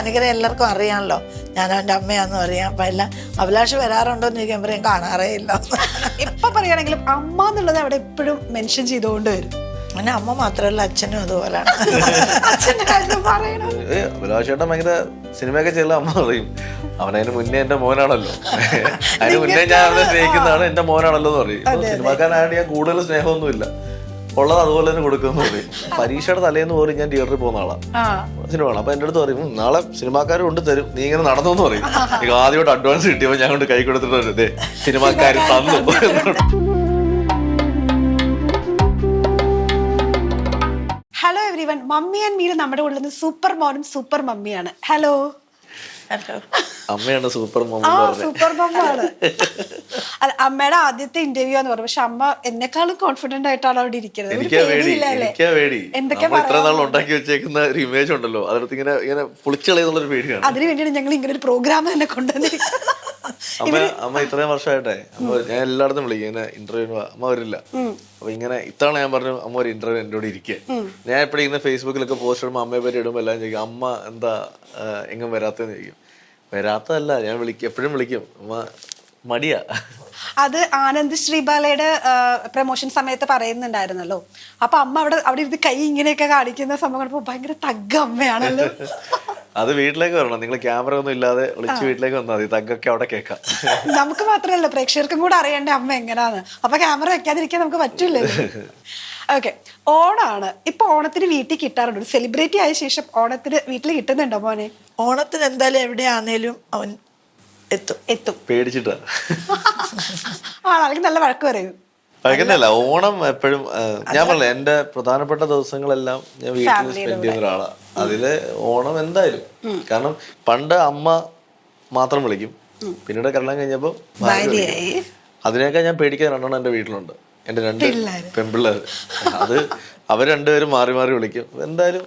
അനുഗ്രഹം എല്ലാവർക്കും അറിയാമല്ലോ, ഞാൻ അവൻ്റെ അമ്മയാണെന്നും അറിയാം. അപ്പം എല്ലാം അഭിലാഷ് വരാറുണ്ടോ എന്ന് ചോദിക്കാൻ പറയും കാണാറേ ഇല്ല. ഇപ്പൊ പറയുകയാണെങ്കിലും അമ്മ എന്നുള്ളത് അവിടെ എപ്പോഴും മെൻഷൻ ചെയ്തുകൊണ്ട് വരും. അങ്ങനെ അമ്മ മാത്രമല്ല അച്ഛനും അതുപോലെയാണ്. അച്ഛൻ്റെ കാര്യം പറയണം. അഭിലാഷേട്ടൻ ഭയങ്കര സിനിമയൊക്കെ ചെയ്യല അമ്മ പറയും, അവനതിന് മുന്നേ എന്റെ മോനാണല്ലോ, അതിന് മുന്നേ ഞാൻ അവനെ സ്നേഹിക്കുന്നതാണ്, എന്റെ മോനാണല്ലോ എന്ന് പറയും. സിനിമാക്കാരനായിട്ട് ഞാൻ കൂടുതൽ സ്നേഹമൊന്നുമില്ല, ഉള്ളത് അതുപോലെ തന്നെ കൊടുക്കുന്നു പറയും. പരീക്ഷയുടെ തലേന്ന് പോലും ഞാൻ തിയേറ്ററിൽ പോകുന്ന ആളാണ്, സിനിമ കാണാം. അപ്പൊ എന്റെ അടുത്ത് പറയും, നാളെ സിനിമാക്കാർ കൊണ്ട് തരും, നീ ഇങ്ങനെ നടന്നു എന്ന് പറയും. എനിക്ക് ആദ്യമായിട്ട് അഡ്വാൻസ് കിട്ടിയപ്പോൾ ഞാൻ കൊണ്ട് കൈ കൊടുത്തിട്ട് ഇതേ സിനിമാക്കാർ തന്നു. Hello every one, mummy and Meera നമ്മുടെ കൂടെ സൂപ്പർ മോനും സൂപ്പർ മമ്മിയാണ്. ഹലോ. അമ്മയാണ് സൂപ്പർ മമ്മ. സൂപ്പർ മമ്മാണ്. അല്ല, അമ്മയുടെ ആദ്യത്തെ ഇന്റർവ്യൂ എന്ന് പറഞ്ഞു, പക്ഷെ അമ്മ എന്നെക്കാളും കോൺഫിഡന്റ് ആയിട്ടാണ് അവിടെ ഇരിക്കുന്നത്. എന്തൊക്കെ ഇത്ര നാൾ ഉണ്ടാക്കി വെച്ചേക്കുന്ന ഒരു ഇമേജ് ഉണ്ടല്ലോ, അതിനകത്ത് ഇങ്ങനെ ഇങ്ങനെ പൊളിച്ചളയുന്നുള്ളൊരു പേടിയാണ്. അതിനു വേണ്ടിയാണ് ഞങ്ങൾ ഇങ്ങനെ ഒരു പ്രോഗ്രാം തന്നെ കൊണ്ടുവന്നിരിക്കുന്നത്. അമ്മ ഇത്രയും വർഷമായിട്ടെ അമ്മ ഞാൻ എല്ലായിടത്തും വിളിക്കും, ഇങ്ങനെ ഇന്റർവ്യൂവിന് അമ്മ വരില്ല. അപ്പൊ ഇങ്ങനെ ഇത്തവണ ഞാൻ പറഞ്ഞു, അമ്മ ഒരു ഇന്റർവ്യൂ എന്റെ കൂടെ ഇരിക്കുക. ഞാൻ എപ്പോഴും ഇങ്ങനെ ഫേസ്ബുക്കിലൊക്കെ പോസ്റ്റ് ഇടുമ്പോൾ അമ്മയെ പറ്റി ഇടുമ്പോൾ എല്ലാം ചോദിക്കും, അമ്മ എന്താ എങ്ങും വരാത്തെന്ന് ചോദിക്കും. വരാത്തതല്ല, ഞാൻ വിളിക്കും, എപ്പോഴും വിളിക്കും, അമ്മ മടിയാ. അത് ആനന്ദ് ശ്രീബാലയുടെ പ്രൊമോഷൻ സമയത്ത് പറയുന്നുണ്ടായിരുന്നല്ലോ. അപ്പൊ അമ്മ അവിടെ ഇരുന്ന് കൈ ഇങ്ങനെയൊക്കെ കാണിക്കുന്ന സംഭവം കണ്ടപ്പോ ഭയങ്കര തഗ്ഗ അമ്മയാണല്ലോ. അത് വീട്ടിലേക്ക് വരണം, നിങ്ങൾ ക്യാമറ ഒന്നും ഇല്ലാതെ വിളിച്ച് വീട്ടിലേക്ക് വന്നാൽ മതി, തഗ്ഗൊക്കെ അവിടെ കേൾക്കാം. നമുക്ക് മാത്രമല്ല, പ്രേക്ഷകർക്കും കൂടെ അറിയണ്ടേ അമ്മ എങ്ങനെയാന്ന്. അപ്പൊ ക്യാമറ വെക്കാതിരിക്കാൻ നമുക്ക് പറ്റൂലേ. ഓക്കെ, ഓണാണ്. ഇപ്പൊ ഓണത്തിന് വീട്ടിൽ കിട്ടാറുണ്ട്. സെലിബ്രിറ്റി ആയ ശേഷം ഓണത്തിന് വീട്ടിൽ കിട്ടുന്നുണ്ടോ മോനെ? ഓണത്തിന് എന്തായാലും എവിടെയാണേലും അവൻ എത്തും. പേടിച്ചിട്ടാ ആണെങ്കിൽ നല്ല വഴക്ക് പറയും. വഴക്കുന്നല്ല, ഓണം എപ്പോഴും ഞാൻ പറഞ്ഞില്ല, എന്റെ പ്രധാനപ്പെട്ട ദിവസങ്ങളെല്ലാം ഞാൻ വീട്ടിൽ സ്പെൻഡ് ചെയ്യുന്ന ഒരാളാണ്. അതില് ഓണം എന്തായാലും, കാരണം പണ്ട് അമ്മ മാത്രം വിളിക്കും, പിന്നീട് കല്യാണം കഴിഞ്ഞപ്പോ അതിനേക്കാൾ ഞാൻ പേടിക്കാൻ രണ്ടെണ്ണം എന്റെ വീട്ടിലുണ്ട്, എന്റെ രണ്ട് പെൺപിള്ളേർ. അത് അവർ രണ്ടുപേരും മാറി മാറി വിളിക്കും എന്തായാലും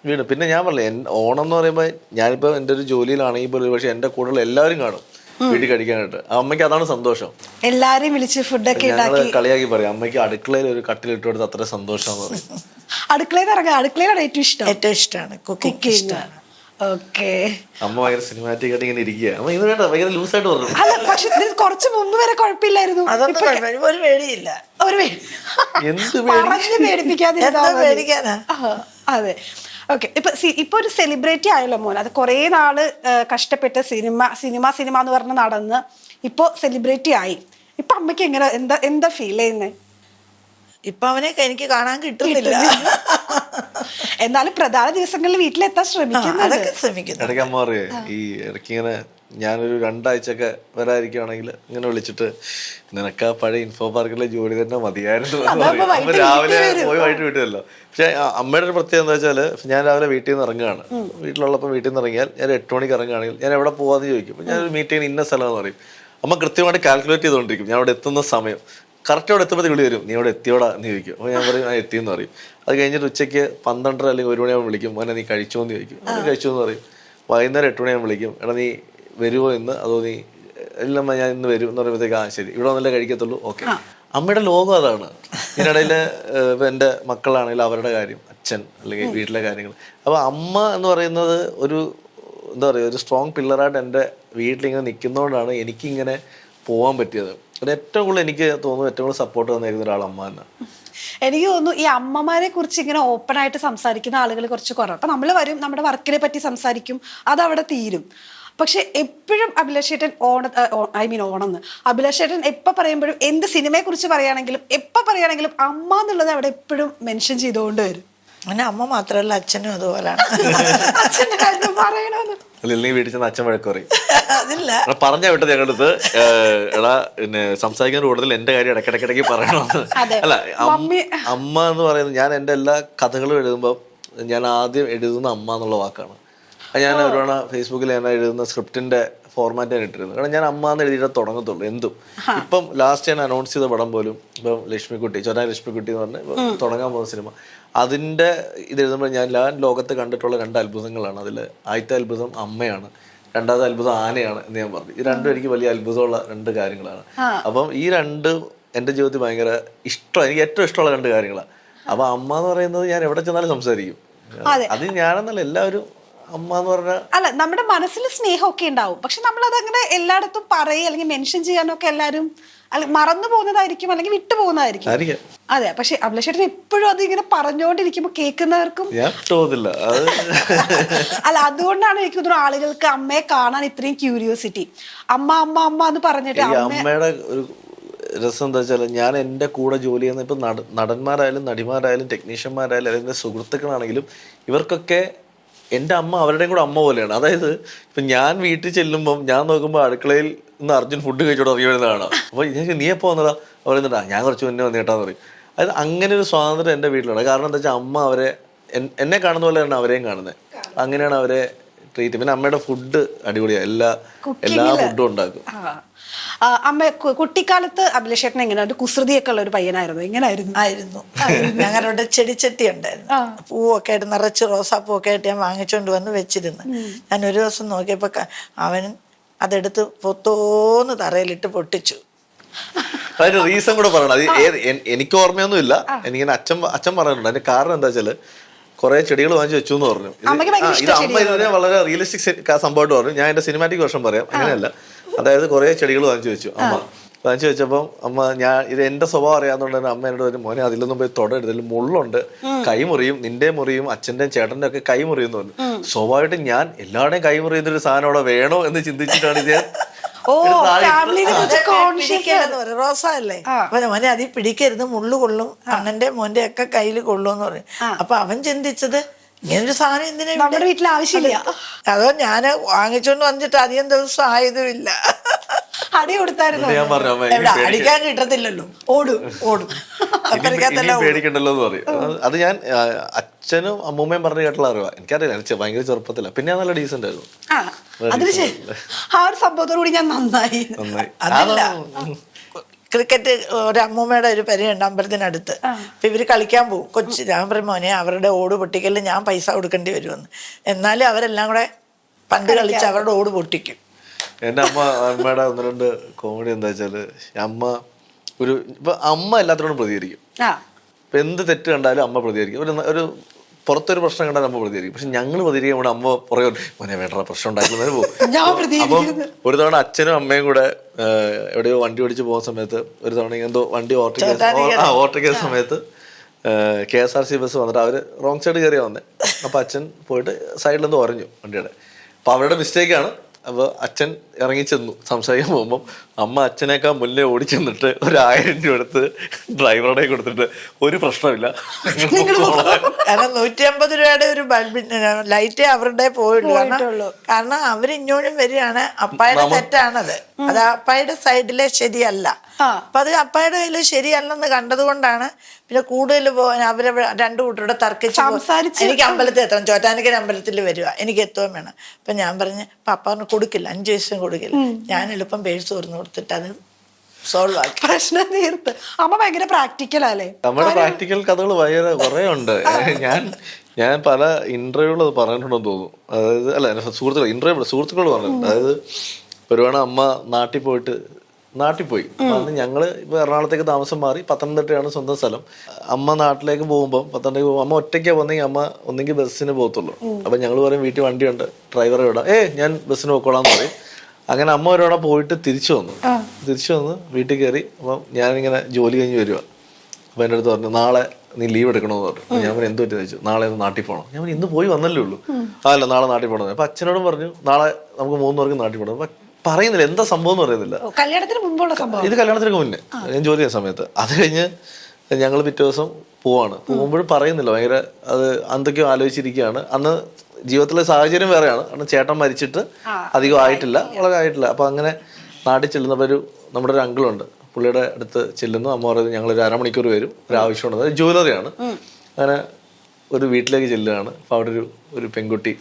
വീട്. പിന്നെ ഞാൻ പറഞ്ഞില്ലേ, ഓണം എന്ന് പറയുമ്പോൾ ഞാനിപ്പോ എന്റെ ഒരു ജോലിയിലാണെങ്കിൽ പോലും പക്ഷെ എന്റെ കൂടെ എല്ലാവരും കാണും വീട്ടിൽ കഴിക്കാനായിട്ട്. അമ്മയ്ക്ക് അതാണ് സന്തോഷം. എല്ലാരെയും വിളിച്ച് ഫുഡൊക്കെ കളിയാക്കി പറയും, അമ്മയ്ക്ക് അടുക്കളയിൽ ഒരു കട്ടിലിട്ട് കൊടുത്ത് അത്ര സന്തോഷം. അടുക്കളയിൽ ഇറങ്ങാം, അടുക്കളയിലാണ് ഏറ്റവും ഇഷ്ടമാണ് കുക്കിംഗ് ഇഷ്ടമാണ്. അമ്മ ഭയങ്കര സിനിമാറ്റിക് ആയിട്ട് ഇങ്ങനെ ഇരിക്കുക. അമ്മ ഇത് വേണ്ട, ഭയങ്കര ലൂസായിട്ട് പറഞ്ഞു. അല്ല, പക്ഷെ കുറച്ച് മുമ്പ് വരെ കുഴപ്പമില്ലായിരുന്നു. ഒരു പേടിയില്ല. അതെ. ഓക്കെ, ഇപ്പൊ ഒരു സെലിബ്രിറ്റി ആയല്ലോ മോൻ. അത് കുറെ നാള് കഷ്ടപ്പെട്ട് സിനിമ എന്ന് പറഞ്ഞ് നടന്ന് ഇപ്പൊ സെലിബ്രിറ്റി ആയി. ഇപ്പൊ അമ്മയ്ക്ക് എങ്ങനെ എന്താ ഫീൽ ചെയ്യുന്നത്? ഇപ്പൊ അവനെ എനിക്ക് കാണാൻ കിട്ടുന്നില്ല. എന്നാലും പ്രധാന ദിവസങ്ങളിൽ വീട്ടിലെത്താൻ ശ്രമിക്കുന്നു. ഇടയ്ക്ക് അമ്മ പറയേ, ഈ ഇടയ്ക്ക് ഇങ്ങനെ ഞാനൊരു 2 ആഴ്ചയൊക്കെ വരാതിരിക്കുകയാണെങ്കിൽ ഇങ്ങനെ വിളിച്ചിട്ട്, നിനക്ക് ആ പഴയ ഇൻഫോ പാർക്കിലെ ജോലി തന്നെ മതിയായിരുന്നു. രാവിലെ പോയി വൈകിട്ട് വീട്ടിലല്ലോ. പക്ഷെ അമ്മയുടെ ഒരു പ്രത്യേകത എന്താ വെച്ചാൽ, ഞാൻ രാവിലെ വീട്ടിൽ നിന്ന് ഇറങ്ങുകയാണ്, വീട്ടിലുള്ളപ്പോൾ വീട്ടിൽ നിന്ന് ഇറങ്ങിയാൽ ഞാൻ 8 മണിക്ക് ഇറങ്ങുകയാണെങ്കിൽ ഞാൻ എവിടെ പോകാമെന്ന് ചോദിക്കും. ഞാൻ ഒരു മീറ്റിങ്ങിന് ഇന്ന സ്ഥലം എന്ന് പറയും. അമ്മ കൃത്യമായിട്ട് കാൽക്കുലേറ്റ് ചെയ്തുകൊണ്ടിരിക്കും ഞാൻ അവിടെ എത്തുന്ന സമയം. കറക്റ്റ് അവിടെ എത്തുമ്പോൾ വിളി വരും, നീ അവിടെ എത്തിയോടാ എന്ന് ചോദിക്കും. അപ്പോൾ ഞാൻ പറയും, ഞാൻ എത്തിയെന്ന് പറയും. അത് കഴിഞ്ഞിട്ട് ഉച്ചയ്ക്ക് 12 അല്ലെങ്കിൽ 1 മണിയാകുമ്പോൾ വിളിക്കും, മോനെ നീ കഴിച്ചോ എന്ന് ചോദിക്കും. അത് കഴിച്ചു എന്ന് പറയും. വൈകുന്നേരം 8 മണിയാകുമ്പോൾ വിളിക്കും, എടാ നീ വരുമോ ഇന്ന്, അതോ നീ ഇല്ലമ്മ ഞാൻ ഇന്ന് വരും എന്ന് പറയുമ്പോഴത്തേക്ക്, ശരി ഇവിടെ വന്നല്ലേ കഴിക്കത്തുള്ളൂ. ഓക്കെ. അമ്മയുടെ ലോകം അതാണ്. ഇതിനിടയിൽ എൻ്റെ മക്കളാണെങ്കിൽ അവരുടെ കാര്യം, അച്ഛൻ അല്ലെങ്കിൽ വീട്ടിലെ കാര്യങ്ങൾ. അപ്പോൾ അമ്മ എന്ന് പറയുന്നത് ഒരു എന്താ പറയുക, ഒരു സ്ട്രോങ് പില്ലറായിട്ട് എൻ്റെ വീട്ടിലിങ്ങനെ നിൽക്കുന്നതുകൊണ്ടാണ് എനിക്കിങ്ങനെ പോകാൻ പറ്റിയത്. അത് ഏറ്റവും കൂടുതൽ എനിക്ക് തോന്നുന്നു ഏറ്റവും കൂടുതൽ സപ്പോർട്ട് തന്നിരുന്ന ഒരാൾ അമ്മ തന്നെ. എനിക്ക് തോന്നുന്നു ഈ അമ്മമാരെ കുറിച്ച് ഇങ്ങനെ ഓപ്പൺ ആയിട്ട് സംസാരിക്കുന്ന ആളുകൾ കുറച്ച് കുറവ്. അപ്പൊ നമ്മൾ വരും, നമ്മുടെ വർക്കിനെ പറ്റി സംസാരിക്കും, അതവിടെ തീരും. പക്ഷെ എപ്പോഴും അഭിലാഷേട്ടൻ ഓണം അഭിലാഷേട്ടൻ എപ്പോൾ പറയുമ്പോഴും എന്ത് സിനിമയെ കുറിച്ച് പറയുകയാണെങ്കിലും എപ്പോൾ പറയുകയാണെങ്കിലും അമ്മ എന്നുള്ളത് അവിടെ എപ്പോഴും മെൻഷൻ ചെയ്തുകൊണ്ട് വരും. അങ്ങനെ അമ്മ മാത്രമല്ല അച്ഛനും അതുപോലെയാണ്. അച്ഛൻ്റെ കാര്യം പറയണമെന്ന് അല്ലെങ്കിൽ വീട്ടിൽ ചെന്ന് അച്ഛൻ വഴക്ക് പറയും. പറഞ്ഞ വിട്ടത് ഞങ്ങളുടെ അടുത്ത്, എടാ പിന്നെ സംസാരിക്കുന്ന കൂടുതൽ എന്റെ കാര്യം ഇടയ്ക്കിടയ്ക്ക് പറയണമെന്ന്. അല്ല, അമ്മ എന്ന് പറയുന്നത്, ഞാൻ എൻ്റെ എല്ലാ കഥകളും എഴുതുമ്പോൾ ഞാൻ ആദ്യം എഴുതുന്ന അമ്മ എന്നുള്ള വാക്കാണ്. ഞാൻ ഒരു തവണ ഫേസ്ബുക്കിൽ ഞാൻ എഴുതുന്ന സ്ക്രിപ്റ്റിന്റെ ഫോർമാറ്റ് ഞാൻ ഇട്ടിരുന്നു. കാരണം ഞാൻ അമ്മ എന്ന് എഴുതിയിട്ട് തുടങ്ങത്തുള്ളൂ എന്തും. ഇപ്പം ലാസ്റ്റ് ഞാൻ അനൗൺസ് ചെയ്ത പടം പോലും ഇപ്പം ലക്ഷ്മിക്കുട്ടി, ചൊരാൻ ലക്ഷ്മിക്കുട്ടി എന്ന് പറഞ്ഞ് തുടങ്ങാൻ പോകുന്ന സിനിമ, അതിൻ്റെ ഇത് എഴുതുമ്പോൾ ഞാൻ ലോകത്ത് കണ്ടിട്ടുള്ള 2 അത്ഭുതങ്ങളാണ്. അതിൽ ആദ്യത്തെ അത്ഭുതം അമ്മയാണ്, രണ്ടാമത്തെ അത്ഭുതം ആനയാണ് എന്ന് ഞാൻ പറഞ്ഞു. ഈ രണ്ടും എനിക്ക് വലിയ അത്ഭുതമുള്ള 2 കാര്യങ്ങളാണ്. അപ്പം ഈ 2 എൻ്റെ ജീവിതത്തിൽ ഭയങ്കര ഇഷ്ടം, എനിക്ക് ഏറ്റവും ഇഷ്ടമുള്ള 2 കാര്യങ്ങളാണ്. അപ്പൊ അമ്മ എന്ന് പറയുന്നത് ഞാൻ എവിടെ ചെന്നാലും സംസാരിക്കും. അത് ഞാനെന്നല്ല, എല്ലാവരും അമ്മ എന്ന് പറഞ്ഞാൽ അല്ല, നമ്മുടെ മനസ്സിൽ സ്നേഹമൊക്കെ ഉണ്ടാവും, പക്ഷെ നമ്മളത് അങ്ങനെ എല്ലായിടത്തും പറയുക അല്ലെങ്കിൽ മെൻഷൻ ചെയ്യാനൊക്കെ എല്ലാവരും മറന്നു പോകുന്നതായിരിക്കും, അല്ലെങ്കിൽ വിട്ടു പോകുന്നതായിരിക്കും. അതെ, പക്ഷെ അഭിലാഷേട്ടൻ എപ്പോഴും അത് ഇങ്ങനെ പറഞ്ഞുകൊണ്ടിരിക്കുമ്പോ കേൾക്കുന്നവർക്കും അല്ല, അതുകൊണ്ടാണ് എനിക്ക് തോന്നുന്നു ആളുകൾക്ക് അമ്മയെ കാണാൻ ഇത്രയും ക്യൂരിയോസിറ്റി. അമ്മ അമ്മ അമ്മ എന്ന് പറഞ്ഞിട്ട് അമ്മയുടെ ഒരു രസം എന്താ വെച്ചാൽ, ഞാൻ എൻ്റെ കൂടെ ജോലി ചെയ്യുന്ന ഇപ്പം നടന്മാരായാലും നടിമാരായാലും ടെക്നീഷ്യന്മാരായാലും അല്ലെങ്കിൽ എൻ്റെ സുഹൃത്തുക്കളാണെങ്കിലും ഇവർക്കൊക്കെ എൻ്റെ അമ്മ അവരുടെയും കൂടെ അമ്മ പോലെയാണ്. അതായത് ഇപ്പം ഞാൻ വീട്ടിൽ ചെല്ലുമ്പം ഞാൻ നോക്കുമ്പോൾ അടുക്കളയിൽ ഇന്ന് അർജുൻ ഫുഡ് കഴിച്ചോട് ഇറങ്ങി വരുന്നതാണ്. അപ്പോൾ നീ എപ്പോൾ വന്നതാ പറയുന്നുണ്ടാ, ഞാൻ കുറച്ച് മുന്നേ വന്നേട്ടാന്ന് പറയും. അതായത് അങ്ങനെ ഒരു സ്വാതന്ത്ര്യം എൻ്റെ വീട്ടിലുണ്ട്. കാരണം എന്താ വെച്ചാൽ അമ്മ അവരെ എന്നെ കാണുന്ന പോലെ തന്നെ അവരെയും കാണുന്നത്. അങ്ങനെയാണ് അവരെ ട്രീറ്റ്. പിന്നെ അമ്മയുടെ ഫുഡ് അടിപൊളിയാണ്, എല്ലാ ഫുഡും ഉണ്ടാക്കും. അമ്മ കുട്ടിക്കാലത്ത് അഭിലാഷേട്ടൻ എങ്ങനെ ഒരു കുസൃതിയൊക്കെ ഉള്ള ഒരു പയ്യനായിരുന്നു? ആയിരുന്നു. ഞങ്ങളുടെ ചെടിച്ചട്ടി ഉണ്ടായിരുന്നു, പൂവൊക്കെ ആയിട്ട് നിറച്ച് റോസാപ്പൂവൊക്കെ ആയിട്ട് ഞാൻ വാങ്ങിച്ചോണ്ട് വന്ന് വെച്ചിരുന്നു. ഞാൻ ഒരു ദിവസം നോക്കിയപ്പോ അവൻ അതെടുത്ത് പൊത്തോന്ന് തറയിലിട്ട് പൊട്ടിച്ചു. അതിന് റീസൺ കൂടെ പറയണം. അത് എനിക്ക് ഓർമ്മയൊന്നും ഇല്ല, എനിക്കിങ്ങനെ അച്ഛൻ പറയുന്നുണ്ട്. അതിന്റെ കാരണം എന്താ വെച്ചാല് കുറെ ചെടികൾ വാങ്ങിച്ചു വെച്ചു എന്ന് പറഞ്ഞു. ഇത് അമ്മ ഇതിനെ വളരെ റിയലിസ്റ്റിക് സംഭവമായിട്ട് പറഞ്ഞു. ഞാൻ എന്റെ സിനിമാറ്റിക് വേർഷൻ പറയാം, അങ്ങനെയല്ല. അതായത് കുറെ ചെടികൾ വാങ്ങിച്ചു വെച്ചു. വാങ്ങിച്ചു വെച്ചപ്പോൾ അമ്മ, ഞാൻ ഇത് എന്റെ സ്വഭാവം അറിയാവുന്നതുകൊണ്ട് തന്നെ അമ്മ എന്നോട് ഒരു മോനെ അതിലൊന്നും പോയി തൊടരുത്, ഇതിൽ മുള്ളുണ്ട്, കൈ മുറിയും, നിന്റെ മുറിയും അച്ഛന്റെയും ചേട്ടന്റെ ഒക്കെ കൈ മുറിയും എന്ന് പറഞ്ഞു. സ്വാഭാവികമായിട്ടും ഞാൻ എല്ലാവരുടെയും കൈ മുറിയുന്ന ഒരു സാധനം അവിടെ വേണോ എന്ന് ചിന്തിച്ചിട്ടാണ് ഇത് റോസ അല്ലേ, അപ്പൊ മോനെ അതിൽ പിടിക്കരുത്, മുള്ളു കൊള്ളും, അണ്ണന്റെ മോന്റെ ഒക്കെ കയ്യിൽ കൊള്ളും എന്ന് പറഞ്ഞു. അപ്പൊ അവൻ ചിന്തിച്ചത് ഇങ്ങനൊരു സാധനം എന്തിനാ നമ്മുടെ വീട്ടിൽ ആവശ്യമില്ല, അതോ ഞാന് വാങ്ങിച്ചോണ്ട് വന്നിട്ട് അധികം ദിവസം ആയതുമില്ല. അടി കൊടുത്തായിരുന്നു. അടിക്കാൻ കിട്ടത്തില്ലല്ലോ, ഓടും പേടിക്കണ്ടല്ലോ എന്ന് പറയും. അത് ഞാൻ അച്ഛനും അമ്മൂമ്മയും പറഞ്ഞു കേട്ടുള്ള അറിവാ. എനിക്കറിയില്ല, ഭയങ്കര ചെറുപ്പത്തില്ല. പിന്നെ നല്ല ഡീസന്റ് ആയിരുന്നു. ആ ഒരു സംഭവത്തോടുകൂടി ഞാൻ നന്നായി. ക്രിക്കറ്റ് ഒരു അമ്മൂമ്മയുടെ ഒരു പെരയുണ്ട് അമ്പലത്തിനടുത്ത്. അപ്പൊ ഇവര് കളിക്കാൻ പോകും. കൊച്ചു ഞാൻ പറയും മോനെ അവരുടെ ഓട് പൊട്ടിക്കല് ഞാൻ പൈസ കൊടുക്കേണ്ടി വരുമെന്ന്. എന്നാലും അവരെല്ലാം കൂടെ പണ്ട് കളിച്ച് അവരുടെ ഓട് പൊട്ടിക്കും. എന്റെ അമ്മയുടെ ഒന്ന് രണ്ട് കോമഡി എന്താ വെച്ചാല്, ഇപ്പൊ അമ്മ എല്ലാത്തിനോടും പ്രതികരിക്കും. ഇപ്പൊ എന്ത് തെറ്റ് കണ്ടാലും അമ്മ പ്രതികരിക്കും. ഒരു പുറത്തൊരു പ്രശ്നം കണ്ടാലും അമ്മ പ്രതികരിക്കും. പക്ഷെ ഞങ്ങൾ പ്രതികരിക്കുമ്പോൾ അമ്മ പുറകെ മോനെ വേണ്ട പ്രശ്നം ഉണ്ടാക്കുന്നതിന് പോകും. അപ്പം ഒരു തവണ അച്ഛനും അമ്മയും കൂടെ എവിടെയോ വണ്ടി ഓടിച്ച് പോകുന്ന സമയത്ത് ഒരു തവണ എന്തോ വണ്ടി ഓവർടേക്ക് ചെയ്ത സമയത്ത് KSRTC ബസ് വന്നിട്ട് അവര് റോങ് സൈഡ് കയറിയാ വന്നേ. അപ്പൊ അച്ഛൻ പോയിട്ട് സൈഡിലെന്തോ ഉറഞ്ഞു വണ്ടിയുടെ. അപ്പൊ അവരുടെ മിസ്റ്റേക്കാണ്. അപ്പോൾ അച്ഛൻ ഇറങ്ങിച്ചെന്നു സംസാരിക്കാൻ പോകുമ്പോൾ അമ്മ അച്ഛനേക്കാൾ മുന്നേ ഓടിച്ചെന്നിട്ട് 1000 രൂപ എടുത്ത് ഡ്രൈവറുടെ കൊടുത്തിട്ട് ഒരു പ്രശ്നമില്ല, കാരണം 150 രൂപയുടെ ഒരു ബൾബിന് ലൈറ്റേ അവരുടെ പോയുള്ളൂ. കാരണം അവരിങ്ങോട്ടും വരികയാണ്, അപ്പായുടെ തെറ്റാണത്, അത് അപ്പായുടെ സൈഡിലെ ശരിയല്ല. അപ്പൊ അത് അപ്പായുടെ കയ്യിൽ ശരിയല്ലെന്ന് കണ്ടത് കൊണ്ടാണ് പിന്നെ കൂടുതൽ പോകാൻ അവരെ രണ്ടു കൂട്ടരുടെ തർക്കിച്ച് എനിക്ക് അമ്പലത്തിൽ എത്തണം, ചോറ്റാനിക്കര അമ്പലത്തിൽ വരിക, എനിക്ക് എത്തുകയും വേണം. അപ്പൊ ഞാൻ പറഞ്ഞ് പപ്പ കൊടുക്കില്ല, 5 പൈസയും കൊടുക്കില്ല. ഞാൻ എളുപ്പം പേഴ്സ് തുറന്നു കൊടുത്തിട്ട് അത് സോൾവ് ആക്കി, പ്രശ്നം തീർത്ത്. അമ്മ ഭയങ്കര പ്രാക്ടിക്കലല്ലേ? നമ്മുടെ പ്രാക്ടിക്കൽ കഥകൾ ഭയങ്കര കുറെ ഉണ്ട്. ഞാൻ പല ഇന്റർവ്യൂകൾ അത് പറഞ്ഞിട്ടുണ്ടെന്ന് തോന്നുന്നു. അതായത് അല്ല സുഹൃത്തുക്കൾ പറഞ്ഞിട്ടുണ്ട്. അതായത് ഒരുപാട് അമ്മ നാട്ടിൽ പോയി. അന്ന് ഞങ്ങള് ഇപ്പൊ എറണാകുളത്തേക്ക് താമസം മാറി, പത്തനംതിട്ടയാണ് സ്വന്തം സ്ഥലം. അമ്മ നാട്ടിലേക്ക് പോകുമ്പോൾ പത്തനംതിട്ട അമ്മ ഒറ്റയ്ക്കാ വന്നെങ്കിൽ അമ്മ ഒന്നെങ്കിൽ ബസ്സിന് പോകത്തുള്ളൂ. അപ്പൊ ഞങ്ങൾ പറയും വീട്ടിൽ വണ്ടിയുണ്ട്, ഡ്രൈവറെ വിടാം, ഞാൻ ബസ്സിന് പോയിക്കോളാന്ന് പറയും. അങ്ങനെ അമ്മ ഒരാളെ പോയിട്ട് തിരിച്ചു വന്ന് വീട്ടിൽ കയറി. അപ്പം ഞാനിങ്ങനെ ജോലി കഴിഞ്ഞ് വരിക. അപ്പൊ എൻ്റെ അടുത്ത് പറഞ്ഞു നാളെ നീ ലീവ് എടുക്കണമെന്ന് പറഞ്ഞു. ഞാൻ പറഞ്ഞു എന്ത് പറ്റി ചോദിച്ചു. നാളെ നാട്ടിൽ പോകണം. ഞാൻ ഇന്ന് പോയി വന്നല്ലേ ഉള്ളൂ. അല്ല നാളെ നാട്ടിൽ പോകണം. അപ്പൊ അച്ഛനോടും പറഞ്ഞു നാളെ നമുക്ക് 3 പേർക്ക് നാട്ടിൽ പോകണം. അപ്പൊ പറയുന്നില്ല, എന്താ സംഭവം എന്ന് പറയുന്നില്ല. കല്യാണത്തിന് മുമ്പുള്ള സംഭവം, ഇത് കല്യാണത്തിന് മുന്നേ ഞാൻ ജോലി ചെയ്യുന്ന സമയത്ത്. അത് കഴിഞ്ഞ് ഞങ്ങൾ പിറ്റേ ദിവസം പോകുമ്പോഴും പറയുന്നില്ല, ഭയങ്കര അത് എന്തൊക്കെയോ ആലോചിച്ചിരിക്കുകയാണ്. അന്ന് ജീവിതത്തിലെ സാഹചര്യം വേറെയാണ്. കാരണം ചേട്ടൻ മരിച്ചിട്ട് അധികം ആയിട്ടില്ല, വളരെ ആയിട്ടില്ല. അപ്പൊ അങ്ങനെ നാട്ടിൽ ചെല്ലുന്നപ്പോൾ നമ്മുടെ ഒരു അങ്കിളുണ്ട്, പുള്ളിയുടെ അടുത്ത് ചെല്ലുന്നു. അമ്മ പറയുന്നത് ഞങ്ങളൊരു 1/2 മണിക്കൂർ വരും, ഒരു ആവശ്യമുണ്ട്. അത് ജ്വല്ലറിയാണ്. അങ്ങനെ ഒരു വീട്ടിലേക്ക് ചെല്ലുകയാണ്. അപ്പൊ അവിടെ ഒരു പെൺകുട്ടി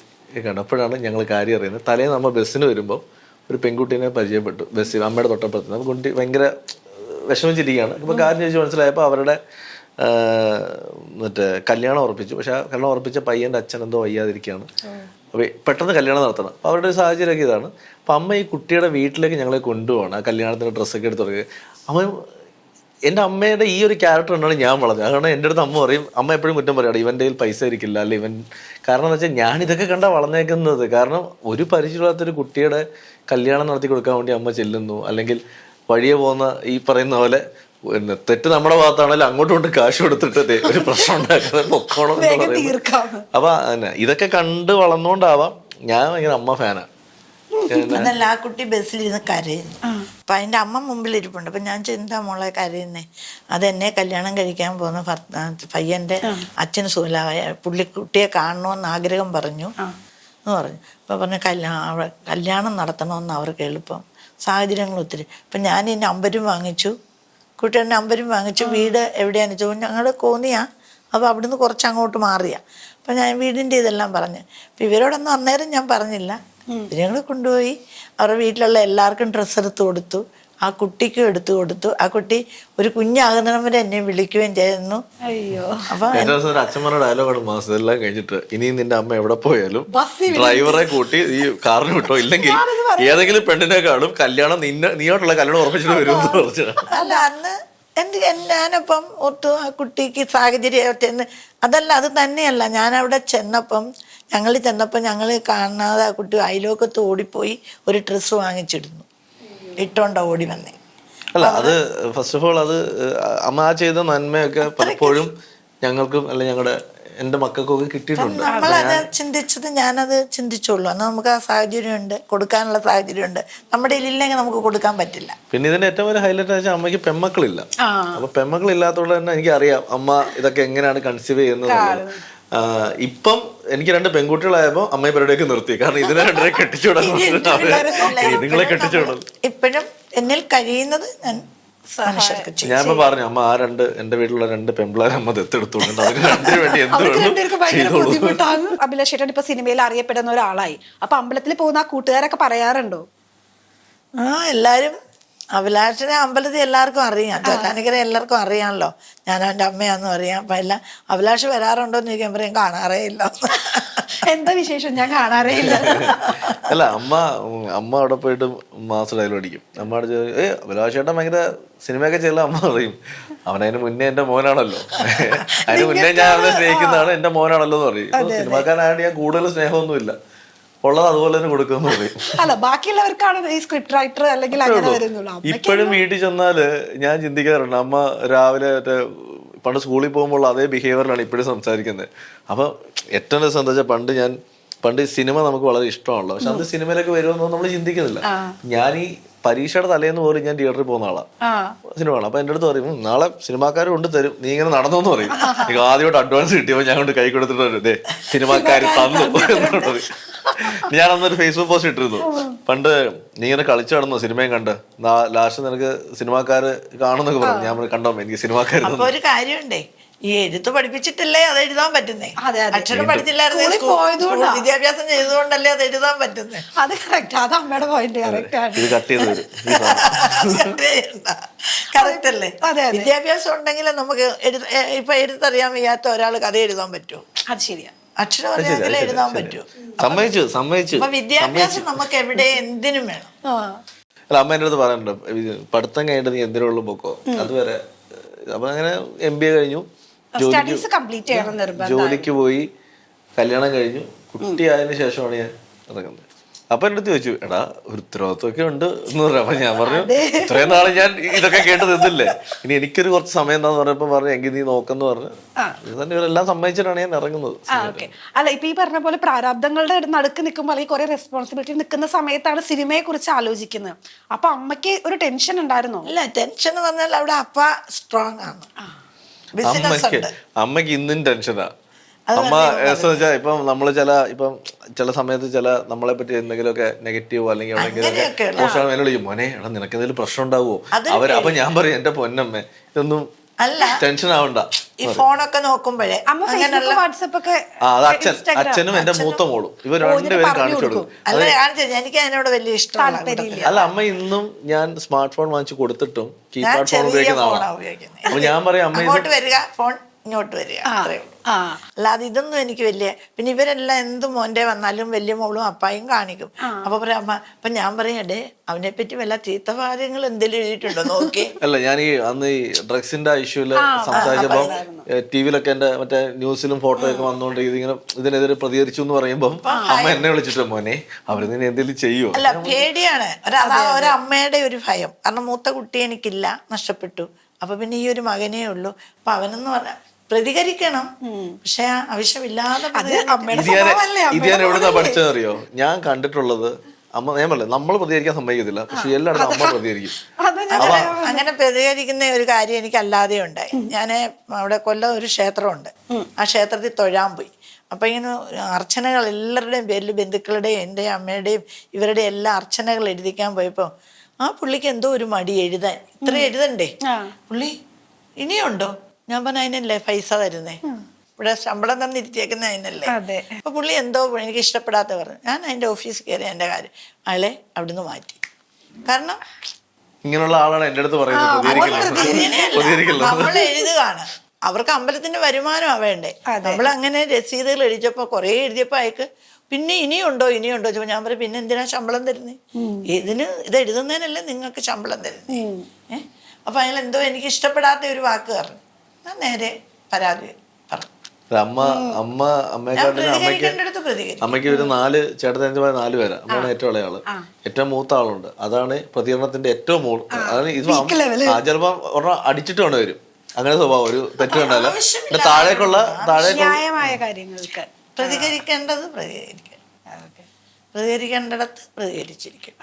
കണ്ടപ്പോഴാണ് ഞങ്ങൾ കാര്യം അറിയുന്നത്. തലേന്ന് നമ്മൾ ബസ്സിന് വരുമ്പോൾ ഒരു പെൺകുട്ടീനെ പരിചയപ്പെട്ടു ബസ്സിൽ, അമ്മയുടെ തൊട്ടപ്പുറത്ത്. അപ്പോൾ കുട്ടി ഭയങ്കര വിഷമിച്ചിരിക്കുകയാണ്. അപ്പോൾ കാര്യം ചോദിച്ച് മനസ്സിലായപ്പോൾ അവരുടെ കല്യാണം ഉറപ്പിച്ചു. പക്ഷെ ആ കല്യാണം ഉറപ്പിച്ച പയ്യൻ്റെ അച്ഛൻ എന്തോ വയ്യാതിരിക്കുകയാണ്. അപ്പോൾ പെട്ടെന്ന് കല്യാണം നടത്തണം. അപ്പോൾ അവരുടെ ഒരു സാഹചര്യമൊക്കെ ഇതാണ്. അപ്പം അമ്മ ഈ കുട്ടിയുടെ വീട്ടിലേക്ക് ഞങ്ങളെ കൊണ്ടുപോകണം. ആ കല്യാണത്തിന് ഡ്രസ്സൊക്കെ എടുത്ത് തുടങ്ങി. അവൻ എൻ്റെ അമ്മയുടെ ഈ ഒരു ക്യാരക്ടർ കൊണ്ടാണ് ഞാൻ വളർന്നത്. കാരണം എൻ്റെ അടുത്ത് അമ്മ പറയും, അമ്മ എപ്പോഴും കുറ്റം പറയാം, ഇവൻ്റെ കയ്യിൽ പൈസ ഇരിക്കില്ല, അല്ലെ ഇവൻ, കാരണം എന്ന് വെച്ചാൽ ഞാൻ ഇതൊക്കെ കണ്ടാ വളർന്നേക്കുന്നത്. കാരണം ഒരു പരിചയമില്ലാത്തൊരു കുട്ടിയുടെ കല്യാണം നടത്തി കൊടുക്കാൻ വേണ്ടി അമ്മ ചെല്ലുന്നു, അല്ലെങ്കിൽ വഴിയെ പോകുന്ന ഈ പറയുന്ന പോലെ തെറ്റ് നമ്മുടെ ഭാഗത്താണെങ്കിലും അങ്ങോട്ടും കൊണ്ട് കാശ് കൊടുത്തിട്ട് ഒരു പ്രശ്നം ഉണ്ടാക്കുന്നത് പൊക്കോണം എന്ന് പറയുന്നത്. അപ്പൊ ഇതൊക്കെ കണ്ട് വളർന്നുകൊണ്ടാവാം ഞാൻ ഭയങ്കര അമ്മ ഫാനാണ്. അതല്ല, ആ കുട്ടി ബസ്സിലിരുന്ന് കരയുന്നു. അപ്പൊ അതിന്റെ അമ്മ മുമ്പിൽ ഇരിപ്പുണ്ട്. അപ്പൊ ഞാൻ എന്താ മോളെ കരയുന്നേ? അതെന്നെ കല്യാണം കഴിക്കാൻ പോകുന്ന പയ്യന്റെ അച്ഛന് സുഖലായ പുള്ളിക്കുട്ടിയെ കാണണമെന്ന് ആഗ്രഹം പറഞ്ഞു എന്ന് പറഞ്ഞു. അപ്പൊ പറഞ്ഞു കല്യാണം നടത്തണമെന്ന് അവർക്ക് എളുപ്പം, സാഹചര്യങ്ങൾ ഒത്തിരി. അപ്പൊ ഞാൻ ഈ നമ്പരും വാങ്ങിച്ചു, കുട്ടിയുടെ നമ്പരും വാങ്ങിച്ചു. വീട് എവിടെയാണെന്ന് ചോദിച്ചു. ഞങ്ങൾ കോന്നിയാ, അപ്പോൾ അവിടുന്ന് കുറച്ച് അങ്ങോട്ട് മാറിയാ. അപ്പം ഞാൻ വീടിൻ്റെ ഇതെല്ലാം പറഞ്ഞു. അപ്പം ഇവരോടൊന്നും അന്നേരം ഞാൻ പറഞ്ഞില്ല. ഞങ്ങൾ കൊണ്ടുപോയി അവരുടെ വീട്ടിലുള്ള എല്ലാവർക്കും ഡ്രസ്സ് എടുത്ത് കൊടുത്തു, ആ കുട്ടിക്കും എടുത്തു കൊടുത്തു. ആ കുട്ടി ഒരു കുഞ്ഞാകുന്നതിന് വരെ എന്നെ വിളിക്കുകയും ചെയ്യുന്നു. അയ്യോ, അപ്പൊ അച്ഛന്മാരുടെ ഡയലോഗാണ് മാസം എല്ലാം കഴിഞ്ഞിട്ട്, ഇനിയും നിന്റെ അമ്മ എവിടെ പോയാലും ഡ്രൈവറെ കൂട്ടി ഈ കാറിന് വിട്ടോ, ഇല്ലെങ്കിൽ ഏതെങ്കിലും പെണ്ണിനെ കാണും, കല്യാണം നീയോട്ടുള്ള കല്യാണം ഉറപ്പിച്ചിട്ട് വരുമെന്ന് പറഞ്ഞു. അല്ല, അന്ന് ഞാനപ്പം ഒത്തു ആ കുട്ടിക്ക് സാഹചര്യം അതല്ല, അത് തന്നെയല്ല. ഞാനവിടെ ഞങ്ങൾ കാണാതെ ആ കുട്ടി അയലോക്കത്ത് ഓടിപ്പോയി ഒരു ഡ്രസ്സ് വാങ്ങിച്ചിടുന്നു, ഇട്ടോണ്ട ഓടി വന്നേ. അല്ല, അത് ഫസ്റ്റ് ഓഫ് ഓൾ അത് അമ്മ ആ ചെയ്ത നന്മയൊക്കെ പലപ്പോഴും ഞങ്ങൾക്കും അല്ല ഞങ്ങളുടെ എൻ്റെ മക്കൾക്കൊക്കെ കിട്ടിയിട്ടുണ്ട്. നമ്മളത് ചിന്തിച്ചത്, ഞാനത് ചിന്തിച്ചോളൂ. അന്ന് നമുക്ക് ആ സാഹചര്യമുണ്ട്, കൊടുക്കാനുള്ള സാഹചര്യമുണ്ട്. നമ്മുടെ ഇല്ലെങ്കിൽ നമുക്ക് കൊടുക്കാൻ പറ്റില്ല. പിന്നെ ഇതിന്റെ ഏറ്റവും വലിയ ഹൈലൈറ്റ് വെച്ചാൽ അമ്മയ്ക്ക് പെമ്മക്കളില്ല. അപ്പൊ പെമ്മക്കളില്ലാത്തതുകൊണ്ട് തന്നെ എനിക്കറിയാം അമ്മ ഇതൊക്കെ എങ്ങനെയാണ് കൺസീവ് ചെയ്യുന്നത്. ഇപ്പം എനിക്ക് 2 പെൺകുട്ടികളായപ്പോ അമ്മയെ പരിപാടിയൊക്കെ നിർത്തി. കാരണം ഇതിനെ 2 കെട്ടിച്ചുവിടാൻ നിങ്ങളെ കെട്ടിച്ചുവിടും. ഇപ്പോഴും എന്നിൽ കഴിയുന്നത് ഞാനിപ്പോ പറഞ്ഞു, അമ്മ ആ എന്റെ വീട്ടിലുള്ള 2 പെമ്പിളാരെ അമ്മ ദത്തെടുത്തോണ്ട് അതിന് വേണ്ടി എന്ത് അഭിലാഷ് ചേട്ടൻ ഇപ്പൊ സിനിമയിൽ അറിയപ്പെടുന്ന ഒരാളായി. അപ്പൊ അമ്പലത്തിൽ പോകുന്ന ആ കൂട്ടുകാരൊക്കെ പറയാറുണ്ടോ? എല്ലാരും അഭിലാഷിനെ അമ്പലത്തിൽ എല്ലാവർക്കും അറിയാം, ചോറ്റാനിക്കര എല്ലാവർക്കും അറിയാമല്ലോ. ഞാൻ അവൻ്റെ അമ്മയാണെന്നും അറിയാം. അപ്പം എല്ലാം അഭിലാഷ് വരാറുണ്ടോന്ന് ചോദിക്കാൻ പറയും, കാണാറേ ഇല്ല. എന്താ വിശേഷം? ഞാൻ കാണാറേ ഇല്ല. അല്ല, അമ്മ അവിടെ പോയിട്ട് മാസം ഡയലോഗ് അടിക്കും. അമ്മയോട് അഭിലാഷ് ചേട്ടൻ ഭയങ്കര സിനിമയൊക്കെ ചെയ്യല. അമ്മ പറയും, അവനതിന് മുന്നേ എന്റെ മോനാണല്ലോ, അതിന് മുന്നേ ഞാൻ അവനെ സ്നേഹിക്കുന്നതാണ്, എന്റെ മോനാണല്ലോ എന്ന് പറയും. ഇപ്പൊ സിനിമാക്കാരായിട്ട് ഞാൻ കൂടുതൽ സ്നേഹമൊന്നുമില്ല, ഉള്ളത് അതുപോലെ തന്നെ കൊടുക്കുമെന്ന് പറയും. അല്ല, ബാക്കിയുള്ളവർക്കാണ് ഈ സ്ക്രിപ്റ്റ് റൈറ്റർ അല്ലെങ്കിൽ അങ്ങനെ വരുന്നുള്ളൂ. ഇപ്പോഴും വീട്ടിൽ ചെന്നാല് ഞാൻ ചിന്തിക്കാറുണ്ട്, അമ്മ രാവിലെ പണ്ട് സ്കൂളിൽ പോകുമ്പോൾ അതേ ബിഹേവിയറിലാണ് ഇപ്പോഴും സംസാരിക്കുന്നത്. അപ്പൊ ഏറ്റവും രസം എന്താ വെച്ചാൽ പണ്ട് സിനിമ നമുക്ക് വളരെ ഇഷ്ടമാണല്ലോ, പക്ഷെ അത് സിനിമയിലേക്ക് വരുമെന്നൊന്നും നമ്മൾ ചിന്തിക്കുന്നില്ല. ഞാൻ ഈ പരീക്ഷയുടെ തലേന്ന് പോലും ഞാൻ തിയേറ്ററിൽ പോകുന്ന ആളാ സിനിമ കാണാം. അപ്പൊ എന്റെ അടുത്ത് പറയും, നാളെ സിനിമാക്കാർ കൊണ്ട് തരും, നീ ഇങ്ങനെ നടന്നോന്ന് പറയും. എനിക്ക് ആദ്യമായിട്ട് അഡ്വാൻസ് കിട്ടിയപ്പോ ഞാൻ കൊണ്ട് കൈ കൊടുത്തിട്ട് വരും, സിനിമാക്കാർ തന്നു എന്നുള്ളത്. ഞാനന്നൊരു ഫേസ്ബുക്ക് പോസ്റ്റ് ഇട്ടിരുന്നു, പണ്ട് നീ ഇങ്ങനെ കളിച്ചു നടന്നു സിനിമയും കണ്ട്, ലാസ്റ്റ് നിനക്ക് സിനിമാക്കാര് കാണുന്നൊക്കെ പറഞ്ഞു. ഞാൻ കണ്ടോ എനിക്ക് സിനിമാക്കാർ. അപ്പൊ ഒരു കാര്യമുണ്ടേ, ഈ എഴുത്ത് പഠിപ്പിച്ചിട്ടല്ലേ അത് എഴുതാൻ പറ്റുന്നേ. അക്ഷരം പഠിച്ചില്ലായിരുന്നു, വിദ്യാഭ്യാസം ചെയ്തുകൊണ്ടല്ലേ അത് എഴുതാൻ പറ്റുന്നേ. അത് കറക്റ്റ്, അത് അമ്മയുടെ പോയിന്റ് ഇത് കട്ട് ചെയ്ത് വരും. കറക്റ്റ് അല്ലേ? വിദ്യാഭ്യാസം ഉണ്ടെങ്കിൽ നമുക്ക് ഇപ്പൊ എഴുത്തറിയാൻ വയ്യാത്ത ഒരാൾ കഥ എഴുതാൻ പറ്റുമോ? അത് ശരിയാ. അക്ഷരം അറിയാമെങ്കിലേ എഴുതാൻ പറ്റൂ. സമ്മതിച്ചു. അപ്പൊ വിദ്യാഭ്യാസം നമുക്ക് എവിടെ എന്തിനും വേണം. അല്ല, അമ്മ എൻ്റെ അടുത്ത് പറയാനുണ്ട്, പഠിത്തം കഴിഞ്ഞിട്ട് നീ എന്തിനുള്ളൂ പോക്കോ, അതുവരെ. അപ്പൊ അങ്ങനെ MBA കഴിഞ്ഞു, ജോലിക്ക് പോയി, കല്യാണം കഴിഞ്ഞു, കുട്ടിയായതിനു ശേഷമാണ് ഞാൻ ഇറങ്ങുന്നത്. അപ്പൊ എൻ്റെ അടുത്ത് ചോദിച്ചു, എടാ ഒരു ഉത്തരവാദിത്വമൊക്കെ ഉണ്ട് എന്ന് പറഞ്ഞു. അപ്പൊ ഞാൻ പറഞ്ഞു, ഇത്രയും നാളെ ഞാൻ ഇതൊക്കെ കേട്ട് നിന്നില്ലേ, ഇനി എനിക്കൊരു കുറച്ച് സമയം എന്താന്ന് പറഞ്ഞപ്പോ പറഞ്ഞു, എങ്കിൽ നീ നോക്കെന്ന് പറഞ്ഞു. തന്നെ ഇവരെല്ലാം സമ്മതിച്ചിട്ടാണ് ഞാൻ ഇറങ്ങുന്നത്. അല്ല, ഇപ്പൊ ഈ പറഞ്ഞ പോലെ പ്രാരാബ്ദങ്ങളുടെ നടുക്ക് നിൽക്കുമ്പോൾ അല്ലെങ്കിൽ കുറെ റെസ്പോൺസിബിലിറ്റി നിൽക്കുന്ന സമയത്താണ് സിനിമയെ കുറിച്ച് ആലോചിക്കുന്നത്. അപ്പൊ അമ്മയ്ക്ക് ഒരു ടെൻഷൻ ഉണ്ടായിരുന്നോ? ഇല്ല, ടെൻഷൻ എന്ന് പറഞ്ഞാൽ അവിടെ അപ്പ സ്ട്രോങ് ആണ്. അമ്മയ്ക്ക് ഇന്നും ടെൻഷനാ. അമ്മ വെച്ചാൽ ഇപ്പം നമ്മള് ചില സമയത്ത് നമ്മളെ പറ്റി എന്തെങ്കിലുമൊക്കെ നെഗറ്റീവോ അല്ലെങ്കിൽ എന്നോട് മോനെ എടാ നിനക്ക് എന്തെങ്കിലും പ്രശ്നം ഉണ്ടാവുമോ അപ്പൊ ഞാൻ പറയും, എന്റെ പൊന്നമ്മേ ഇതൊന്നും ടെൻഷൻ ആവണ്ട. ഈ ഫോണൊക്കെ നോക്കുമ്പോഴേ അത് അച്ഛനും എന്റെ മൂത്ത മോളും ഇവർ 2 പേരും കാണിച്ചു കൊടുക്കും. എനിക്ക് അതിനോട് വലിയ ഇഷ്ടം. അല്ല, അമ്മ ഇന്നും ഞാൻ സ്മാർട്ട് ഫോൺ വാങ്ങിച്ചു കൊടുത്തിട്ടും കീപാഡ് ഫോൺ ഉപയോഗിക്കുന്ന ആളാണ്. അപ്പൊ ഞാൻ പറയാം, അമ്മ വരിക ഫോൺ ഇങ്ങോട്ട് വരിക അത്രേ ഉള്ളൂ. ആ അല്ലാതെ ഇതൊന്നും എനിക്ക് വലിയ പിന്നെ ഇവരെല്ലാം എന്ത് മോൻ്റെ വന്നാലും വലിയ മോളും അപ്പായും കാണിക്കും. അപ്പൊ പറയാം അമ്മ അപ്പൊ ഞാൻ പറയണ്ടേ അവനെ പറ്റി വല്ല ചീത്ത കാര്യങ്ങൾ എന്തെങ്കിലും എഴുതിയിട്ടുണ്ടോ നോക്കി. അല്ല ഞാൻ ഈ അന്ന് ഈ ഡ്രഗ്സിന്റെ ഇഷ്യൂല് സംസാരിച്ചപ്പോ ടിവിയിലൊക്കെ എന്റെ മറ്റേ ന്യൂസിലും ഫോട്ടോ ഒക്കെ വന്നുകൊണ്ട് ഇതിങ്ങനെ ഇതിനെതിരെ പ്രതികരിച്ചു എന്ന് പറയുമ്പോ അമ്മ എന്നെ വിളിച്ചിട്ട് മോനെ അവര് നിന്നെ എന്തെങ്കിലും ചെയ്യുമോ. അല്ല പേടിയാണ് ഒരമ്മയുടെ ഒരു ഭയം. കാരണം മൂത്ത കുട്ടി എനിക്കില്ല, നഷ്ടപ്പെട്ടു. അപ്പൊ പിന്നെ ഈ ഒരു മകനേ ഉള്ളൂ. അപ്പൊ അവനെന്ന് പറഞ്ഞാൽ പ്രതികരിക്കണം, പക്ഷെ ആവശ്യമില്ലാതെ ഇത് ഞാൻ എവിടുന്നാ പഠിച്ചതെന്നറിയോ? ഞാൻ കണ്ടിട്ടുള്ളത് അമ്മ ഞാൻ പറയില്ല നമ്മൾ പ്രതികരിക്കാൻ സമ്മതിക്കത്തില്ല, പക്ഷെ എല്ലായിടത്തും അമ്മ പ്രതികരിക്കും. അങ്ങനെ പ്രതികരിക്കുന്ന ഒരു കാര്യം എനിക്ക് അല്ലാതെ ഉണ്ടായി. ഞാൻ അവിടെ കൊല്ലം ഒരു ക്ഷേത്രമുണ്ട്, ആ ക്ഷേത്രത്തിൽ തൊഴാൻ പോയി. അപ്പൊ ഇങ്ങനെ അർച്ചനകൾ എല്ലാവരുടെയും പേരിൽ ബന്ധുക്കളുടെയും എൻ്റെ അമ്മയുടെയും ഇവരുടെ എല്ലാ അർച്ചനകൾ എഴുതിക്കാൻ പോയപ്പോ ആ പുള്ളിക്ക് എന്തോ ഒരു മടി എഴുതാൻ. ഇത്ര എഴുതണ്ടേ? പുള്ളി ഇനിയുണ്ടോ? ഞാൻ പറഞ്ഞ അതിനല്ലേ പൈസ തരുന്നേ, ഇവിടെ ശമ്പളം തന്നിരുത്തിയേക്കുന്ന അതിനല്ലേ. അപ്പൊ പുള്ളി എന്തോ എനിക്ക് ഇഷ്ടപ്പെടാത്ത പറഞ്ഞു. ഞാൻ അതിന്റെ ഓഫീസിൽ കയറി എൻ്റെ കാര്യം അയാളെ അവിടുന്ന് മാറ്റി. കാരണം ഇങ്ങനെയുള്ള ആളാണ് എൻ്റെ അടുത്ത് പറയുന്നത് നമ്മൾ എഴുതുകയാണ്, അവർക്ക് അമ്പലത്തിന്റെ വരുമാനമാ വേണ്ടേ. നമ്മൾ അങ്ങനെ രസീതുകൾ എഴുതിയപ്പോ കുറെ എഴുതിയപ്പോ അയക്ക് പിന്നെ ഇനിയുണ്ടോ ചോദിച്ചപ്പോ ഞാൻ പറയും പിന്നെ എന്തിനാ ശമ്പളം തരുന്നേ? ഇതിന് ഇത് എഴുതുന്നതിനല്ലേ നിങ്ങൾക്ക് ശമ്പളം തരുന്നേ. അപ്പൊ അയാൾ എന്തോ എനിക്ക് ഇഷ്ടപ്പെടാത്ത ഒരു വാക്ക് പറഞ്ഞു. ഞാൻ നേരെ പരാതി പറഞ്ഞു. അമ്മയ്ക്ക് ഒരു 4 ചേട്ടത്തിമാർ 4 പേരാ. അമ്മയാണ് ഏറ്റവും ഇളയ ആള്. ഏറ്റവും മൂത്ത ആളുണ്ട്. അതാണ് പ്രതികരണത്തിന്റെ ഏറ്റവും അതാണ് ഇത് ചിലപ്പോ ഒരെണ്ണം അടിച്ചിട്ട് കൊണ്ട് വരും. അങ്ങനെ സ്വഭാവം ഒരു തെറ്റ് കണ്ടല്ല. താഴേക്കുള്ള കാര്യങ്ങൾക്ക് പ്രതികരിക്കേണ്ടത് പ്രതികരിക്കേണ്ടിടത്ത് പ്രതികരിച്ചിരിക്കും.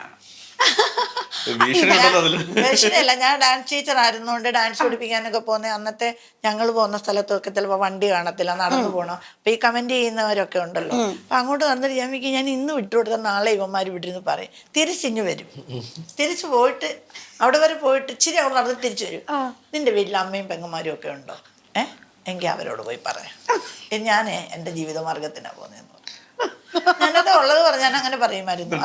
ഭീഷണിയല്ല. ഞാൻ ഡാൻസ് ടീച്ചർ ആയിരുന്നുകൊണ്ട് ഡാൻസ് പഠിപ്പിക്കാനൊക്കെ പോകുന്ന അന്നത്തെ ഞങ്ങൾ പോകുന്ന സ്ഥലത്തൊക്കെ ചിലപ്പോൾ വണ്ടി കാണത്തില്ല, നടന്നു പോകണം. അപ്പൊ ഈ കമന്റ് ചെയ്യുന്നവരൊക്കെ ഉണ്ടല്ലോ. അപ്പൊ അങ്ങോട്ട് വന്നിട്ട് ഞാൻ ഇന്ന് വിട്ടുകൊടുത്ത നാളെ ഇവന്മാർ വിട്ടിരുന്ന് പറയും. തിരിച്ചിഞ്ഞു വരും. തിരിച്ചു പോയിട്ട് അവിടെ വരെ പോയിട്ട് ഇച്ചിരി അവിടെ നടന്ന് തിരിച്ചു വരും. നിന്റെ വീട്ടിൽ അമ്മയും പെങ്ങന്മാരും ഒക്കെ ഉണ്ടോ? എങ്കിൽ അവരോട് പോയി പറയാം ഞാൻ എൻ്റെ ജീവിതമാർഗത്തിനാ പോകുന്നതെന്ന്. ഞാനത് ഉള്ളത് പറഞ്ഞാൽ അങ്ങനെ പറയുമായിരുന്നു.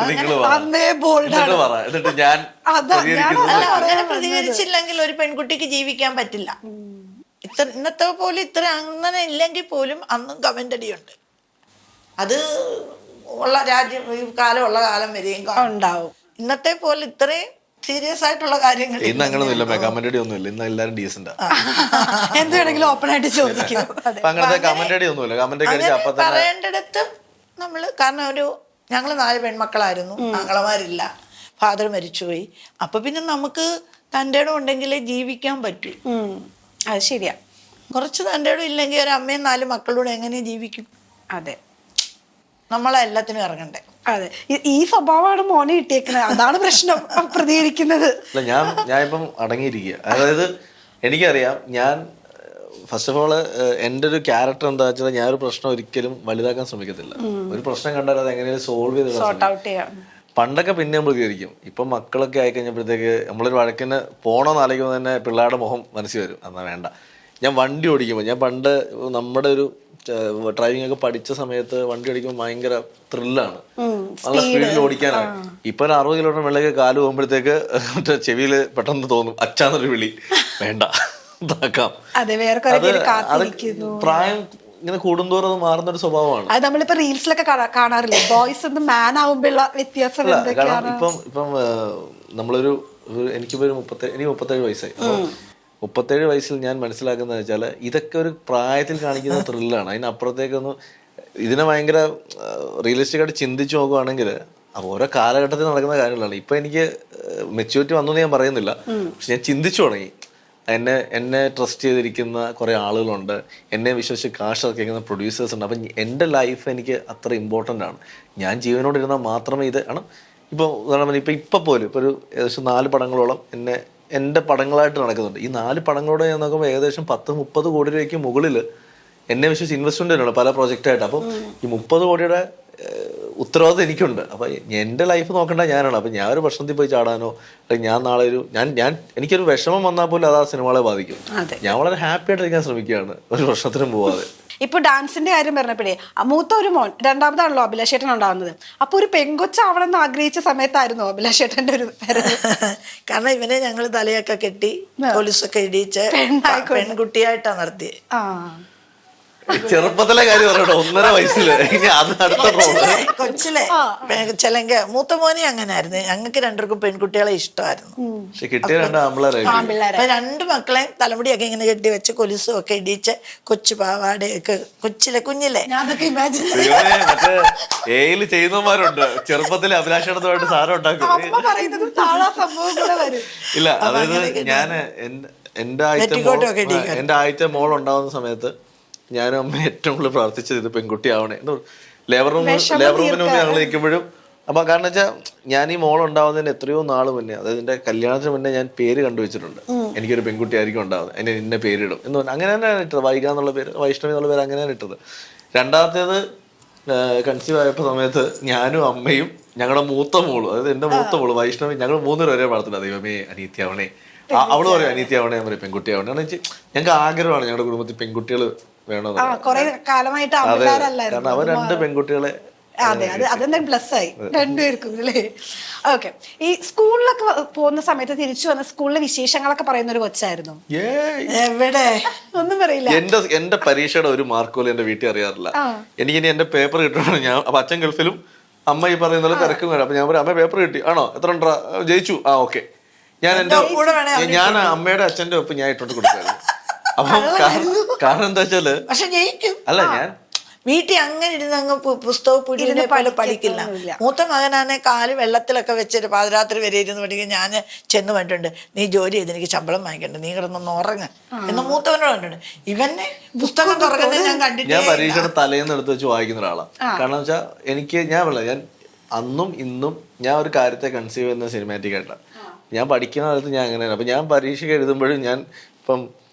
അങ്ങനെ പ്രതികരിച്ചില്ലെങ്കിൽ ഒരു പെൺകുട്ടിക്ക് ജീവിക്കാൻ പറ്റില്ല. ഇന്നത്തെ പോലെ ഇത്ര അങ്ങനെ ഇല്ലെങ്കിൽ പോലും അന്നും കമന്റ് അടിയുണ്ട്. അത് ഉള്ള രാജ്യം ഈ കാലമുള്ള കാലം വരെയും ഉണ്ടാവും. ഇന്നത്തെ പോലെ ഇത്രയും സീരിയസ് ആയിട്ടുള്ള കാര്യങ്ങൾ ഇന്ന് അങ്ങനെയൊന്നുമില്ല. കമന്റ് അടി ഒന്നുമില്ല. ഇന്ന് എല്ലാവരും ഡീസന്റാ. എന്ത് വേണമെങ്കിലും ഓപ്പൺ ആയിട്ട് ചോദിക്കും. പറയേണ്ടിടത്ത് നമ്മള് കാരണം ഞങ്ങള് 4 പെൺമക്കളായിരുന്നു, ആങ്ങളമാരില്ല, ഫാദർ മരിച്ചുപോയി. അപ്പൊ പിന്നെ നമുക്ക് തൻ്റെ ഇടം ഉണ്ടെങ്കിലേ ജീവിക്കാൻ പറ്റൂ. അത് ശരിയാ. കുറച്ച് തൻ്റെ ഇടം ഇല്ലെങ്കിൽ ഒരു അമ്മയും 4 മക്കളൂടെ എങ്ങനെ ജീവിക്കും? അതെ, നമ്മളെ എല്ലാത്തിനും ഇറങ്ങണ്ടേ. അതെ, ഈ സ്വഭാവമാണ് മോനെ കിട്ടിയേക്കുന്നത്. അതാണ് പ്രശ്നം, പ്രതികരിക്കുന്നത്. ഞാൻ ഇപ്പം അടങ്ങിയിരിക്കുക. അതായത് എനിക്കറിയാം ഞാൻ ഫസ്റ്റ് ഓഫ് ഓള് എൻ്റെ ഒരു ക്യാരക്ടർ എന്താ വെച്ചാൽ ഞാനൊരു പ്രശ്നം ഒരിക്കലും വലുതാക്കാൻ ശ്രമിക്കത്തില്ല. ഒരു പ്രശ്നം കണ്ടാൽ അത് എങ്ങനെയും സോൾവ് ചെയ്ത് പണ്ടൊക്കെ പിന്നെ പ്രതികരിക്കും. ഇപ്പൊ മക്കളൊക്കെ ആയിക്കഴിഞ്ഞപ്പോഴത്തേക്ക് നമ്മളൊരു വഴക്കിന് പോണോന്ന് ആലോചിക്കുമ്പോൾ തന്നെ പിള്ളേരുടെ മുഖം മനസ്സിൽ വരും. എന്നാ വേണ്ട. ഞാൻ വണ്ടി ഓടിക്കുമ്പോൾ ഞാൻ പണ്ട് നമ്മുടെ ഒരു ഡ്രൈവിംഗ് ഒക്കെ പഠിച്ച സമയത്ത് വണ്ടി ഓടിക്കുമ്പോൾ ഭയങ്കര ത്രില്ലാണ്, നല്ല സ്പീഡിൽ ഓടിക്കാനാണ്. ഇപ്പൊ ഒരു 60 കിലോമീറ്റർ വെള്ളക്ക് കാല് പോകുമ്പോഴത്തേക്ക് ചെവിയില് പെട്ടെന്ന് തോന്നും അച്ഛാന്നൊരു വിളി വേണ്ട ഇതാക്കാം. പ്രായം ഇങ്ങനെ കൂടുന്തോറും അത് മാറുന്ന ഒരു സ്വഭാവമാണ്. അത് നമ്മളിപ്പോ റീൽസിലൊക്കെ കാണാറില്ലേ, ബോയ്സ് ഒന്ന് മാൻ ആവുമ്പോഴുള്ള വ്യത്യാസം. കാരണം ഇപ്പം നമ്മളൊരു എനിക്കിപ്പോ എനിക്ക് 37 വയസ്സായി. 37 വയസ്സിൽ ഞാൻ മനസ്സിലാക്കുന്നത് വെച്ചാൽ ഇതൊക്കെ ഒരു പ്രായത്തിൽ കാണിക്കുന്ന ത്രില്ലാണ്. അതിനപ്പുറത്തേക്കൊന്നും ഇതിനെ ഭയങ്കര റിയലിസ്റ്റിക് ആയിട്ട് ചിന്തിച്ചു നോക്കുകയാണെങ്കിൽ ഓരോ കാലഘട്ടത്തിൽ നടക്കുന്ന കാര്യങ്ങളാണ്. ഇപ്പൊ എനിക്ക് മെച്യൂരിറ്റി വന്നു ഞാൻ പറയുന്നില്ല, പക്ഷെ ഞാൻ ചിന്തിച്ചു തുടങ്ങി. എന്നെ ട്രസ്റ്റ് ചെയ്തിരിക്കുന്ന കുറേ ആളുകളുണ്ട്, എന്നെ വിശ്വസിച്ച് കാശ് ഇറക്കിക്കുന്ന പ്രൊഡ്യൂസേഴ്സ് ഉണ്ട്. അപ്പം എൻ്റെ ലൈഫ് എനിക്ക് അത്ര ഇമ്പോർട്ടൻ്റ് ആണ്. ഞാൻ ജീവനോട് ഇരുന്നാൽ മാത്രമേ ഇത് ആണ്. ഇപ്പോൾ ഉദാഹരണം ഇപ്പം പോലും ഇപ്പോൾ ഒരു ഏകദേശം 4 പടങ്ങളോളം എൻ്റെ പടങ്ങളായിട്ട് നടക്കുന്നുണ്ട്. ഈ 4 പടങ്ങളോട് ഞാൻ നോക്കുമ്പോൾ ഏകദേശം 10-30 കോടി രൂപയ്ക്ക് മുകളിൽ എന്നെ വിശ്വസിച്ച് ഇൻവെസ്റ്റ്മെൻ്റ് തന്നെയാണ് പല പ്രോജക്റ്റായിട്ട്. അപ്പം ഈ 30 കോടിയുടെ ഉത്തരവാദിത്വം എനിക്കുണ്ട്. അപ്പം എൻ്റെ ലൈഫ് നോക്കേണ്ട ഞാനാണ്. അപ്പം ഞാൻ ഒരു പ്രശ്നത്തിൽ പോയി ചാടാനോ അല്ലെങ്കിൽ ഞാൻ നാളെ എനിക്കൊരു വിഷമം വന്നാൽ പോലും അത് ആ സിനിമകളെ ബാധിക്കും. ഞാൻ വളരെ ഹാപ്പി ആയിട്ടിരിക്കാൻ ശ്രമിക്കുകയാണ്, ഒരു പ്രശ്നത്തിനും പോവാതെ. ഇപ്പൊ ഡാൻസിന്റെ കാര്യം പറഞ്ഞപ്പോഴേ മൂത്ത ഒരു മോൻ, രണ്ടാമതാണല്ലോ അഭിലാഷേട്ടൻ ഉണ്ടാവുന്നത്. അപ്പൊ ഒരു പെങ്കൊച്ചാവണം എന്ന് ആഗ്രഹിച്ച സമയത്തായിരുന്നു അഭിലാഷേട്ടന്റെ ഒരു കാരണം ഇവനെ ഞങ്ങൾ തലയൊക്കെ കെട്ടി പോലീസൊക്കെ ഇടിച്ച് പെൺകുട്ടിയായിട്ടാ നടത്തിയത്. ആ ചെറുപ്പത്തിലെ കാര്യം പറഞ്ഞോ, 1.5 വയസ്സില്. ഇനി അത് അടുത്ത കൊച്ചിലെ ചെലങ്ക മൂത്ത മോനെ അങ്ങനെ ആയിരുന്നു. ഞങ്ങൾക്ക് രണ്ടുപേർക്കും പെൺകുട്ടികളെ ഇഷ്ടമായിരുന്നു. പക്ഷെ കിട്ടിയ 2 ആമ്പിള്ളേരായിരിക്കും. അപ്പൊ 2 മക്കളെയും തലമുടിയൊക്കെ ഇങ്ങനെ കെട്ടി വെച്ച് കൊലുസും ഒക്കെ ഇടിച്ച് കൊച്ചു പാവാടയൊക്കെ കുഞ്ഞിലെ ഞാനതൊക്കെ ഇമാജിൻ മറ്റേ ഏയില് ചെയ്യുന്നവന്മാരുണ്ട്. ചെറുപ്പത്തില് അഭിലാഷണത്തുമായിട്ട് സാധനം ഉണ്ടാക്കും. പറയുന്നത് താഴാ സംഭവം കൂടെ വരും. ഇല്ല, അതായത് ഞാന് എന്റെ ആദ്യത്തെ മോൾ ഉണ്ടാവുന്ന സമയത്ത് ഞാനും അമ്മ ഏറ്റവും കൂടുതൽ പ്രാർത്ഥിച്ചത് ഇത് പെൺകുട്ടിയാവണേ. ലേബർ റൂമിന് മുന്നേ ഞങ്ങൾ നിൽക്കുമ്പോഴും അപ്പൊ കാരണം വെച്ചാൽ ഞാൻ ഈ മോൾ ഉണ്ടാവുന്നതിന് എത്രയോ നാൾ മുന്നേ, അതായത് എന്റെ കല്യാണത്തിന് മുന്നേ ഞാൻ പേര് കണ്ടുവച്ചിട്ടുണ്ട്. എനിക്കൊരു പെൺകുട്ടി ആയിരിക്കും ഉണ്ടാവുന്നത്, എന്നെ ഇന്ന പേരിടും എന്ന് പറഞ്ഞു. അങ്ങനെ തന്നെയാണ് ഇട്ടത്. വൈക എന്നുള്ള പേര്, വൈഷ്ണവി എന്നുള്ള പേര് അങ്ങനെയാണ് ഇട്ടത്. രണ്ടാമത്തേത് കൺസീവ് ആയപ്പോ സമയത്ത് ഞാനും അമ്മയും ഞങ്ങളുടെ മൂത്ത മോളും, അതായത് എന്റെ മൂത്ത മോള് വൈഷ്ണവി, ഞങ്ങൾ 3 പേരും ഒരേ പ്രാർത്ഥന, ദൈവമേ അനിയത്തിയാവണേ. അവള് പറയും അനിയത്തിയാവണേ, ഞാൻ പറയും പെൺകുട്ടിയാവണേ. കാരണം വെച്ചാൽ ഞങ്ങൾക്ക് ആഗ്രഹമാണ് ഞങ്ങളുടെ കുടുംബത്തിൽ പെൺകുട്ടികൾ വേണമെന്ന്. കാരണം അവർ 2 പെൺകുട്ടികളെ. അതെ, അതെന്തായാലും പ്ലസ് ആയി 2 പേർക്കും അല്ലേ. ഓക്കെ, ഈ സ്കൂളിലൊക്കെ പോകുന്ന സമയത്ത് തിരിച്ചു വന്ന സ്കൂളിലെ വിശേഷങ്ങളൊക്കെ പറയുന്ന ഒരു കൊച്ചായിരുന്നു. എവിടെ ഒന്നും പറയില്ല. എന്റെ പരീക്ഷയുടെ ഒരു മാർക്ക് പോലും എന്റെ വീട്ടിൽ അറിയാറില്ല. എനിക്കിനി എന്റെ പേപ്പർ കിട്ടണം. ഞാൻ അപ്പൊ അച്ഛൻ ഗൾഫിലും അമ്മ ഈ പറയുന്ന പോലെ തിരക്കും വരാം. അപ്പൊ ഞാൻ പറയും അമ്മ പേപ്പർ കിട്ടി ആണോ, എത്ര ഉണ്ടാ ജയിച്ചു, ആ ഓക്കെ. ഞാൻ അമ്മയുടെ അച്ഛന്റെ ഒപ്പ് ഞാൻ ഇട്ടോട്ട് കൊടുക്കായിരുന്നു. അപ്പം കാരണം എന്താ വെച്ചാല് അല്ല ഞാൻ വീട്ടിൽ അങ്ങനെ ഇരുന്ന് അങ്ങ് പുസ്തകം പുടിനെ പോലെ പഠിക്കില്ല. മൂത്ത മകനാണ് കാല് വെള്ളത്തിലൊക്കെ വെച്ചിട്ട് പാതിരാത്രി വരെ ഇരുന്ന് പഠിക്കും. ഞാൻ ചെന്ന് പറഞ്ഞിട്ടുണ്ട്, നീ ജോലി ചെയ്ത് എനിക്ക് ശമ്പളം വാങ്ങിക്കണ്ട, നീ കിടന്നൊന്ന് ഉറങ്ങ് എന്ന് മൂത്തവനോട് കണ്ടിട്ടുണ്ട്. ഇവനെ പുസ്തകം തുറക്കുന്നത് ഞാൻ കണ്ടിട്ട് ഞാൻ പരീക്ഷയുടെ തലേന്ന് എടുത്ത് വെച്ച് വായിക്കുന്ന ഒരാളാണ്. കാരണം വെച്ചാൽ എനിക്ക് ഞാൻ അന്നും ഇന്നും ഞാൻ ഒരു കാര്യത്തെ കൺസീവ് ചെയ്യുന്ന സിനിമാറ്റിക് ആയിട്ടാണ്. ഞാൻ പഠിക്കുന്ന കാലത്ത് ഞാൻ അങ്ങനെയാണ്. അപ്പൊ ഞാൻ പരീക്ഷയ്ക്ക് എഴുതുമ്പോഴും ഞാൻ ഇപ്പം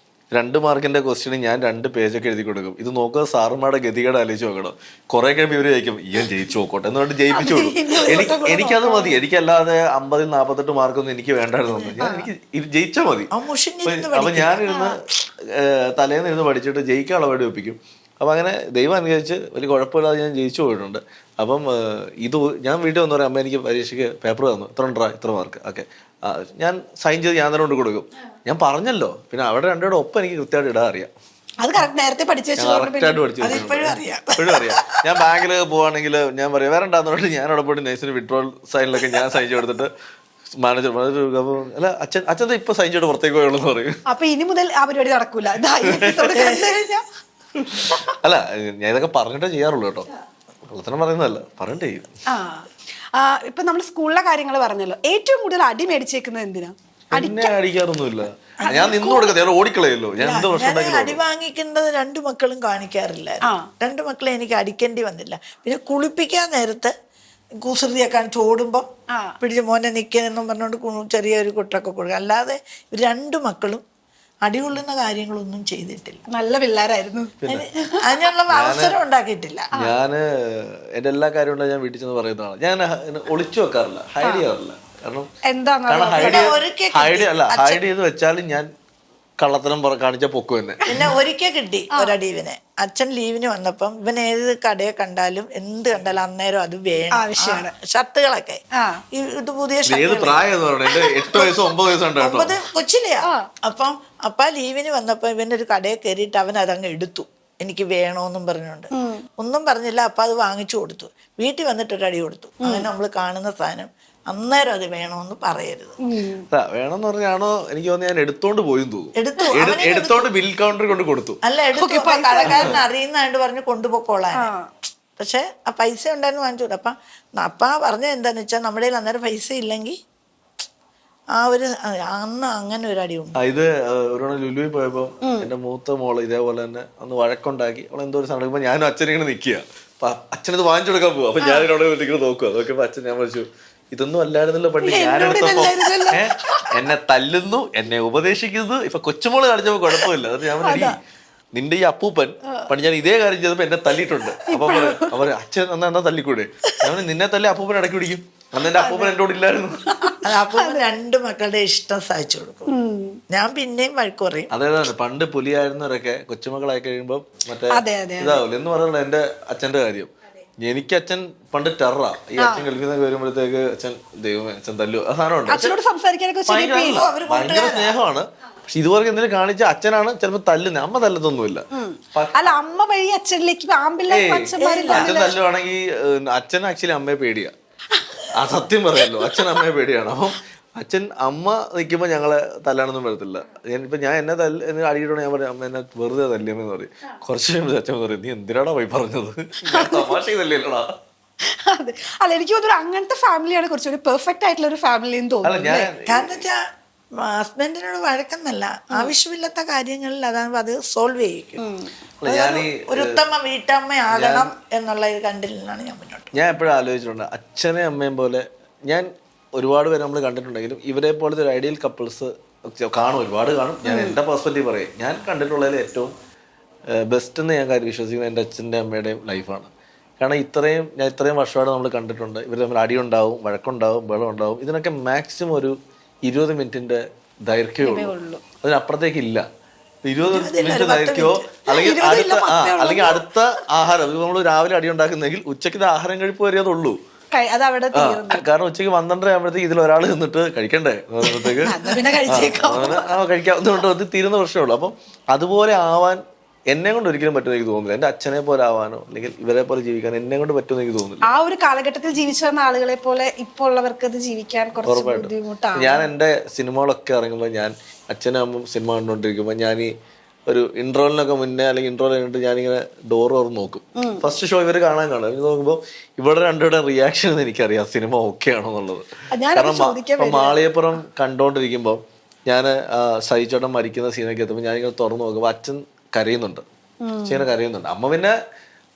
2 മാർക്കിന്റെ ക്വസ്റ്റ്യന് ഞാൻ 2 പേജൊക്കെ എഴുതി കൊടുക്കും. ഇത് നോക്കുക സാറുമാരുടെ ഗതികേട് ആലോചിച്ച് നോക്കണം. കുറെ കഴിയുമ്പോൾ ഇവര് ചോദിക്കും ഇവൻ ജയിച്ചു നോക്കോട്ടെ എന്ന് പറഞ്ഞിട്ട് ജയിപ്പിച്ചു കൊടുക്കും. എനിക്കത് മതി. എനിക്കല്ലാതെ 50-ൽ 48 മാർക്കൊന്നും എനിക്ക് വേണ്ടായിരുന്നു. എനിക്ക് ജയിച്ചാൽ മതി. അപ്പൊ ഞാനിരുന്ന് തലേന്ന് ഇരുന്ന് പഠിച്ചിട്ട് ജയിക്കാനുള്ള വേണ്ടി ഒപ്പിക്കും. അപ്പം അങ്ങനെ ദൈവം അനുഗ്രഹിച്ച് വലിയ കുഴപ്പമില്ലാതെ ഞാൻ ജയിച്ചു പോയിട്ടുണ്ട്. അപ്പം ഇത് ഞാൻ വീട്ടിൽ വന്നു പറയാം, അമ്മ എനിക്ക് പരീക്ഷയ്ക്ക് പേപ്പർ തന്നു, ഇത്ര മാർക്ക്, ഓക്കെ ഞാൻ സൈൻ ചെയ്ത് ഞാൻ തന്നെ കൊണ്ട് കൊടുക്കും. ഞാൻ പറഞ്ഞല്ലോ. പിന്നെ അവിടെ 2 ഒപ്പം എനിക്ക് കൃത്യമായിട്ട് ഇടാൻ അറിയാം. നേരത്തെ കറക്റ്റായിട്ട് പഠിച്ചു ഇപ്പോഴും അറിയാം. ഞാൻ ബാങ്കിൽ പോവാണെങ്കിൽ ഞാൻ പറയാം വേറെ ഉണ്ടാകുന്ന ഞാൻ അവിടെ പോയിട്ട് നഴ്സിന് വിഡ്രോൾ സൈനിലൊക്കെ ഞാൻ സൈൻ ചെയ്തെടുത്തിട്ട് മാനേജർ അല്ല അച്ഛൻ ഇപ്പൊ സൈൻ ചെയ്ത് പുറത്തേക്ക് പോയുള്ളൂ എന്ന് പറയും. അപ്പൊ ഇനി മുതൽ ആ പരിപാടി നടക്കൂല. അല്ല ഞാൻ ഇതൊക്കെ പറഞ്ഞിട്ടേ ചെയ്യാറുള്ളൂ കേട്ടോ, കള്ളത്തരം പറയുന്നതല്ല, പറഞ്ഞിട്ട് ചെയ്യും. ഇപ്പൊ നമ്മൾ സ്കൂളിലെ കാര്യങ്ങൾ പറഞ്ഞല്ലോ, ഏറ്റവും കൂടുതൽ അടി മേടിച്ചേക്കുന്നത് എന്തിനാ? എന്നെ അടിക്കാറൊന്നുമില്ല, ഞാൻ നിന്ന് കൊടുക്കത്തെ ഓടിക്കളയല്ലോ. ഞാൻ എന്ത് പ്രശ്നം അടി വാങ്ങിക്കുന്നത് 2 മക്കളും കാണിക്കാറില്ല. 2 മക്കളെ എനിക്ക് അടിക്കേണ്ടി വന്നില്ല. പിന്നെ കുളിപ്പിക്കാൻ നേരത്ത് കുസൃതിയൊക്കെ ചോടുമ്പോ പിടിച്ച് മോനെ നിൽക്കുന്നെന്നും പറഞ്ഞുകൊണ്ട് ചെറിയൊരു കുട്ടൊക്കെ കൊടുക്കുക. അല്ലാതെ 2 മക്കളും അടികൊള്ളുന്ന കാര്യങ്ങളൊന്നും ചെയ്തിട്ടില്ല. നല്ല പിള്ളേരായിരുന്നു. അതിനുള്ള അവസരം ഉണ്ടാക്കിയിട്ടില്ല. ഞാന് എന്റെ എല്ലാ കാര്യവും ഞാൻ വീട്ടിൽ ചെന്ന് പറയുന്നതാണ്. ഞാൻ ഒളിച്ചു വെക്കാറില്ല, ഹൈഡ് ചെയ്യാറില്ല. കാരണം ഹൈഡ് ചെയ്ത് വെച്ചാലും ഞാൻ കള്ളത്തരം കാണിച്ച പൊക്കു തന്നെ. പിന്നെ ഒരിക്കൽ കിട്ടി ഒരടിവിനെ. അച്ഛൻ ലീവിന് വന്നപ്പം ഇവൻ ഏത് കടയെ കണ്ടാലും എന്ത് കണ്ടാലും അന്നേരം അത് വേണം. ഷർട്ടുകളൊക്കെ ഇത് പുതിയ 8 വയസ്സോ 9 വയസ്സുണ്ട് കൊച്ചിലെയാ. അപ്പം അപ്പ ലീവിന് വന്നപ്പോ ഇവനൊരു കടയെ കയറിയിട്ട് അവൻ അതങ്ങ് എടുത്തു, എനിക്ക് വേണോന്നും പറഞ്ഞുകൊണ്ട്. ഒന്നും പറഞ്ഞില്ല. അപ്പൊ അത് വാങ്ങിച്ചു കൊടുത്തു. വീട്ടിൽ വന്നിട്ടൊരടി കൊടുത്തു. അങ്ങനെ നമ്മൾ കാണുന്ന സാധനം അന്നേരം അത് വേണമെന്ന് പറയരുത്. വേണമെന്ന് പറഞ്ഞാണോ എനിക്ക് തോന്നുന്നു ഞാൻ എടുത്തോണ്ട് പോയും തോന്നുന്നു. എടുത്തോണ്ട് ബിൽ കൗണ്ടർ കൊണ്ട് കൊടുത്തു. അല്ല എടുത്തു, കടക്കാരൻ അറിയുന്നതായിട്ട് പറഞ്ഞു കൊണ്ടുപോക്കോളാൻ. പക്ഷെ ആ പൈസ ഉണ്ടായിരുന്നു വാങ്ങിച്ചു കൊടുത്തു. അപ്പ പറഞ്ഞത് എന്താന്ന് വെച്ചാൽ നമ്മുടെ അന്നേരം പൈസ ഇല്ലെങ്കിൽ ആ ഒരു അന്ന് അങ്ങനെ ഒരു അടിയുണ്ട്. ഇത് ഒരു ലുലുവിൽ പോയപ്പോ എന്റെ മൂത്ത മോള് ഇതേപോലെ തന്നെ അന്ന് വഴക്കുണ്ടാക്കി അവൾ എന്തോ ഒരു സാധനം ഞാനും അച്ഛനിങ്ങനെ നിക്കുക. അപ്പൊ അച്ഛനത് വാങ്ങിച്ചു കൊടുക്കാൻ പോവാ. അപ്പൊ ഞാനിവിടെ നോക്കുക. നോക്കിയപ്പോ അച്ഛൻ ഞാൻ വിളിച്ചു, ഇതൊന്നും അല്ലായിരുന്നല്ലോ പണ്ട് ഞാനെടുത്തപ്പോ. എന്നെ തല്ലുന്നു, എന്നെ ഉപദേശിക്കുന്നു. ഇപ്പൊ കൊച്ചുമോള് കാണിച്ചപ്പോ കുഴപ്പമില്ല. അത് ഞാൻ പറഞ്ഞു നിന്റെ ഈ അപ്പൂപ്പൻ പണ്ട് ഞാൻ ഇതേ കാര്യം ചെയ്തപ്പോ എന്നെ തല്ലിയിട്ടുണ്ട്. അപ്പൊ അവർ അച്ഛൻ എന്നാ തല്ലിക്കൂടെ? ഞാൻ നിന്നെ തല്ലി അപ്പൂപ്പൻ ഇടയ്ക്ക് പിടിക്കും. അന്ന് എന്റെ അപ്പൂപ്പൻ എന്നോട് ഇല്ലായിരുന്നു. അത് അപ്പൊ 2 മക്കളുടെ ഇഷ്ടം സാധിച്ചു കൊടുക്കും. ഞാൻ പിന്നെയും വഴക്ക് പറയും. അതേതാണ് പണ്ട് പുലിയായിരുന്നവരൊക്കെ കൊച്ചുമക്കളായി കഴിയുമ്പോ മറ്റേ അതെ, അതെ. ഇതാവില്ല എന്ന് പറയുന്നത് എന്റെ അച്ഛന്റെ കാര്യം. എനിക്ക് അച്ഛൻ പണ്ട് ടെററാ. ഈ അച്ഛൻ കളിക്കുന്ന വരുമ്പോഴത്തേക്ക് അച്ഛൻ ദൈവമേ അച്ഛൻ തല്ലു ആ സാധനമുണ്ട്. അച്ഛനോട് സംസാരിക്കാനൊക്കെ ചെറിയ പേടി. ഭയങ്കര സ്നേഹമാണ്. പക്ഷെ ഇതുവരെ എന്തെങ്കിലും കാണിച്ച അച്ഛനാണ് ചിലപ്പോ തല്ലുന്നത്. അമ്മ തല്ലത്തൊന്നുമില്ല. അല്ല അമ്മ വഴി അച്ഛനിലേക്ക് അച്ഛൻ തല്ലുവാണെങ്കിൽ അച്ഛൻ ആക്ച്വലി അമ്മയെ പേടിയാ. ആ സത്യം പറയാലോ, അച്ഛൻ അമ്മയെ പേടിയാണ്. അപ്പം അച്ഛൻ അമ്മ നിൽക്കുമ്പോൾ ഞങ്ങളെ തല്ലാനൊന്നും വരത്തില്ല. ഞാൻ എന്നെ അടിയിട്ടോ ഞാൻ പറയും അമ്മ എന്നെ വെറുതെ തല്ലിയെന്ന് പറയും. കുറച്ച് കഴിയുമ്പോൾ അച്ഛൻ പറയും നീ എന്തിനാടാ പോയി പറഞ്ഞത്, തമാശ തല്ലിയല്ലോടാ. അതെ അല്ല എനിക്ക് തോന്നുന്നു അങ്ങനത്തെ ഫാമിലിയാണ് കുറച്ചുകൂടി പെർഫെക്റ്റ് ആയിട്ടുള്ള ഒരു ഫാമിലി എന്ന് തോന്നുന്നു. കാരണം വെച്ചാൽ ഹസ്ബൻഡിനോട് വഴക്കെന്നല്ല, ആവശ്യമില്ലാത്ത കാര്യങ്ങളിൽ അതാണ് അത് സോൾവ് ചെയ്യിക്കും. ഒരു ഉത്തമ വീട്ടമ്മയാകണം എന്നുള്ള ഇത് കണ്ടില്ലാണ് ഞാൻ മുന്നോട്ട്. ഞാൻ എപ്പോഴും ആലോചിച്ചിട്ടുണ്ട് അച്ഛനെയും അമ്മയും പോലെ. ഞാൻ ഒരുപാട് പേര് നമ്മൾ കണ്ടിട്ടുണ്ടെങ്കിലും ഇവരെ പോലത്തെ ഒരു ഐഡിയൽ കപ്പിൾസ് കാണും, ഒരുപാട് കാണും. ഞാൻ എൻ്റെ പെർസ്പെക്റ്റീവ് പറയും. ഞാൻ കണ്ടിട്ടുള്ളതിൽ ഏറ്റവും ബെസ്റ്റ് എന്ന് ഞാൻ കാര്യം വിശ്വസിക്കുന്നത് എൻ്റെ അച്ഛൻ്റെ അമ്മയുടെയും ലൈഫാണ്. കാരണം ഞാൻ ഇത്രയും വർഷമായിട്ട് നമ്മൾ കണ്ടിട്ടുണ്ട്. ഇവർ തമ്മിൽ അടിയുണ്ടാവും, വഴക്കുണ്ടാവും, ബഹളം ഉണ്ടാവും. ഇതിനൊക്കെ മാക്സിമം ഒരു 20 മിനിറ്റിന്റെ ദൈർഘ്യമേ ഉള്ളൂ, അതിനപ്പുറത്തേക്ക് ഇല്ല. 20 മിനിറ്റ് ദൈർഘ്യമോ അല്ലെങ്കിൽ അടുത്ത ആഹാരം നമ്മൾ രാവിലെ അടി ഉണ്ടാക്കുന്നെങ്കിൽ ഉച്ചയ്ക്ക് ആഹാരം കഴിപ്പ് വരെ അതുള്ളൂ. കാരണം ഉച്ചയ്ക്ക് 12:30 ആകുമ്പോഴത്തേക്ക് ഇതിൽ ഒരാൾ നിന്നിട്ട് കഴിക്കണ്ടേ കഴിക്കാവുന്നതുകൊണ്ട് അത് തീരുന്ന പ്രശ്നമുള്ളൂ. അപ്പം അതുപോലെ ആവാൻ എന്നെ കൊണ്ട് ഒരിക്കലും പറ്റുമെന്ന് എനിക്ക് തോന്നുന്നില്ല. എന്റെ അച്ഛനെ പോലെ ആവാനോ അല്ലെങ്കിൽ ഇവരെ പോലെ ജീവിക്കാൻ എന്നെ കൊണ്ട് പറ്റുമെന്ന് എനിക്ക് തോന്നുന്നില്ല. ആ ഒരു കാലഘട്ടത്തിൽ ജീവിച്ചു വന്ന ആളുകളെ പോലെ ഇപ്പോൾ ഉള്ളവർക്ക് അത് ജീവിക്കാൻ കുറച്ച് ബുദ്ധിമുട്ടാണ്. ഞാൻ എന്റെ സിനിമകളൊക്കെ ഇറങ്ങുമ്പോൾ ഞാൻ അച്ഛനും അമ്മയും സിനിമ കണ്ടുകൊണ്ടിരിക്കുമ്പോൾ ഞാൻ ഈ ഒരു ഇൻട്രോലിനൊക്കെ മുന്നേ അല്ലെങ്കിൽ ഇൻട്രോൽ കഴിഞ്ഞിട്ട് ഞാനിങ്ങനെ ഡോർ തുറന്ന് നോക്കും. ഫസ്റ്റ് ഷോ ഇവർ കാണാൻ നോക്കുമ്പോൾ ഇവിടെ രണ്ടുപേരുടെ റിയാക്ഷൻ എന്ന് എനിക്കറിയാം സിനിമ ഓക്കെ ആണോ എന്നുള്ളത്. കാരണം മാളികപ്പുറം കണ്ടോണ്ടിരിക്കുമ്പോൾ ഞാൻ സഹിച്ചോട്ടം മരിക്കുന്ന സീനൊക്കെ എത്തുമ്പോൾ ഞാനിങ്ങനെ തുറന്നു നോക്കുമ്പോൾ അച്ഛൻ കരയുന്നുണ്ട്, അച്ഛനെ കരയുന്നുണ്ട്. അമ്മ പിന്നെ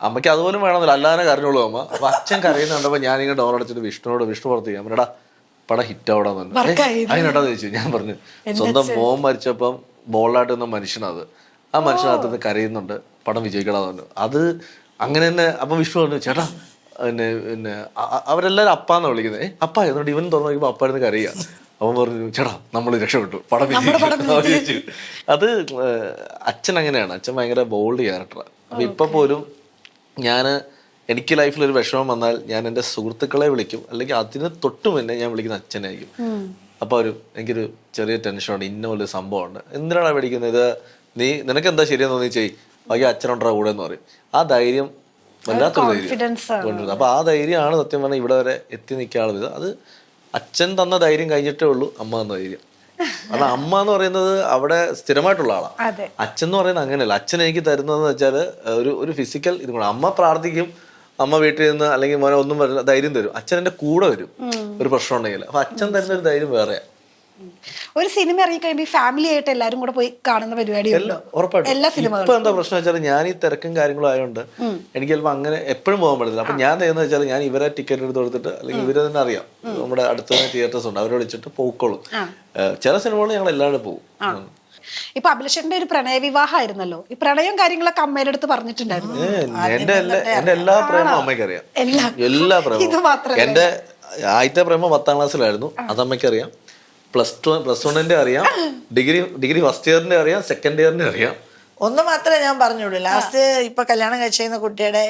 അമ്മയ്ക്ക് അതുപോലും വേണമെന്നില്ല, അല്ലാതെ കരഞ്ഞോളൂ അമ്മ. അപ്പൊ അച്ഛൻ കരയുന്നുണ്ടപ്പോൾ ഞാനിങ്ങനെ ഡോർ അടച്ചിട്ട് വിഷ്ണു പുറത്ത് ചെയ്യാം എടാ പടം ഹിറ്റ് ആവടാന്ന് അതിനെട്ടാന്ന് ചോദിച്ചു. ഞാൻ പറഞ്ഞു സ്വന്തം മോൻ മരിച്ചപ്പം ബോൾഡായിട്ട് നിന്ന മനുഷ്യനത്, ആ മനുഷ്യനകത്ത് നിന്ന് കരയുന്നുണ്ട്, പടം വിജയിക്കണമെന്ന് പറഞ്ഞു. അത് അങ്ങനെ തന്നെ. അപ്പൊ വിഷ്ണു പറഞ്ഞു ചേട്ടാ പിന്നെ അവരെല്ലാരും അപ്പാന്ന് വിളിക്കുന്നത്. അപ്പ എന്നിട്ട് ഇവൻ തുറന്നു നോക്കുമ്പോ അപ്പായിരുന്നു കരയുക. അവൻ പറഞ്ഞു ചേട്ടാ നമ്മൾ രക്ഷപ്പെട്ടു, പടം വിജയിച്ചു. അത് അച്ഛൻ അങ്ങനെയാണ്. അച്ഛൻ ഭയങ്കര ബോൾഡ് ക്യാരക്ടറാണ്. അപ്പൊ ഇപ്പൊ പോലും എനിക്ക് ലൈഫിലൊരു വിഷമം വന്നാൽ ഞാൻ എൻ്റെ സുഹൃത്തുക്കളെ വിളിക്കും, അല്ലെങ്കിൽ അതിന് തൊട്ടു മുന്നേ ഞാൻ വിളിക്കുന്ന അച്ഛനായിരിക്കും. അപ്പൊ എനിക്കൊരു ചെറിയ ടെൻഷനുണ്ട്, ഇന്ന പോലെ സംഭവമുണ്ട്, എന്തിനാണ് പഠിക്കുന്നത്, നിനക്ക് എന്താ ശരിയെന്ന് തോന്നി ചെയ്, ബാക്കി അച്ഛനുണ്ടാ കൂടെ എന്ന് പറയും. ആ ധൈര്യം വല്ലാത്തൊരു ധൈര്യം കൊണ്ടുവരുന്നത്. അപ്പൊ ആ ധൈര്യമാണ് സത്യം പറഞ്ഞാൽ ഇവിടെ വരെ എത്തി നിൽക്കാനുള്ളത്. അത് അച്ഛൻ തന്ന ധൈര്യം കഴിഞ്ഞിട്ടേ ഉള്ളൂ അമ്മ തന്ന ധൈര്യം. കാരണം അമ്മ എന്ന് പറയുന്നത് അവിടെ സ്ഥിരമായിട്ടുള്ള ആളാണ്. അച്ഛൻ എന്ന് പറയുന്നത് അങ്ങനെയല്ല. അച്ഛൻ എനിക്ക് തരുന്നതെന്ന് വെച്ചാൽ ഒരു ഫിസിക്കൽ ഇത് കൂടെ. അമ്മ പ്രാർത്ഥിക്കും, അമ്മ വീട്ടിൽ നിന്ന് അല്ലെങ്കിൽ മോനെ ഒന്നും വരില്ല ധൈര്യം തരും. അച്ഛൻ എൻ്റെ കൂടെ വരും ഒരു പ്രശ്നം ഉണ്ടെങ്കിൽ. അപ്പൊ അച്ഛൻ തരുന്ന ഒരു ധൈര്യം വേറെയാ. ഒരു സിനിമ ഇറങ്ങി കഴിയുമ്പോൾ ഫാമിലി ആയിട്ട് എല്ലാരും കൂടെ പോയി കാണുന്ന പരിപാടി ഉറപ്പായിട്ടും. ഇപ്പൊ എന്താ പ്രശ്നം വെച്ചാൽ ഞാൻ ഈ തിരക്കും കാര്യങ്ങളും ആയതുകൊണ്ട് എനിക്ക് ചിലപ്പോൾ അങ്ങനെ എപ്പോഴും പോകാൻ പറ്റില്ല. അപ്പൊ ഞാൻ ചെയ്യുന്നത് വെച്ചാൽ ഞാൻ ഇവരെ ടിക്കറ്റ് എടുത്ത് കൊടുത്തിട്ട് അല്ലെങ്കിൽ ഇവരെ തന്നെ അറിയാം, നമ്മുടെ അടുത്ത് തന്നെ തിയേറ്റേഴ്സ് ഉണ്ട്, അവരെ വിളിച്ചിട്ട് പോയിക്കോളും. ചില സിനിമകൾ ഞങ്ങൾ എല്ലാവരും പോകും. ഇപ്പൊ അഭിലാഷേട്ടന്റെ ഒരു പ്രണയ വിവാഹമായിരുന്നല്ലോ, ഈ പ്രണയം കാര്യങ്ങളൊക്കെ അമ്മയുടെ അടുത്ത് പറഞ്ഞിട്ടുണ്ടായിരുന്നു? എന്റെ എല്ലാ പ്രേമവും അമ്മയ്ക്ക് അറിയാം, എല്ലാ പ്രേമവും. എന്റെ ആദ്യത്തെ പ്രേമം 10ാം ക്ലാസ്സിലായിരുന്നു, അത് അമ്മയ്ക്കറിയാം. പ്ലസ് വണ്ണിന്റെ അറിയാം, ഡിഗ്രി ഫസ്റ്റ് ഇയറിന്റെ അറിയാം, സെക്കൻഡ് ഇയറിന്റെ അറിയാം. ഒന്ന് മാത്രമേ ഞാൻ പറഞ്ഞുള്ളൂ. ലാസ്റ്റ് ഇപ്പൊ കല്യാണം കഴിച്ചിരുന്ന കുട്ടിയുടെ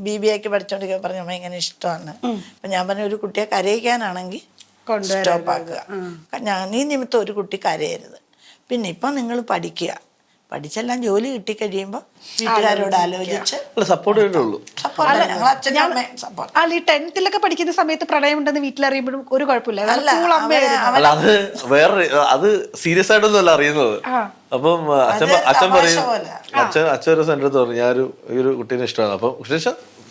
BBA പഠിച്ചോണ്ടിരിക്കുക പറഞ്ഞു അമ്മ ഇങ്ങനെ ഇഷ്ടമാണ്. അപ്പൊ ഞാൻ പറഞ്ഞു ഒരു കുട്ടിയെ കരയിക്കാനാണെങ്കിൽ സ്റ്റോപ്പ് ആക്കുക, നീ നിമിത്തം ഒരു കുട്ടി കരയരുത്. പിന്നെ ഇപ്പൊ നിങ്ങൾ പഠിക്കുക, പഠിച്ചെല്ലാം ജോലി കിട്ടിക്കഴിയുമ്പോൾ വീട്ടുകാരോട് ആലോചിച്ച് സപ്പോർട്ട് ചെയ്തിട്ടുള്ളൂ. അല്ല ഈ 10th പഠിക്കുന്ന സമയത്ത് പ്രണയം ഉണ്ടെന്ന് വീട്ടിലറിയുമ്പോഴും ഒരു കുഴപ്പമില്ല. അല്ല അത് വേറെ, അത് സീരിയസ് ആയിട്ടൊന്നും അല്ല അറിയുന്നത്. അപ്പം അച്ഛൻ പറയും, അച്ഛൻ ഒരു സെന്റർ പറഞ്ഞു ഞാൻ ഒരു കുട്ടീനെ ഇഷ്ടമാണ്. അപ്പൊ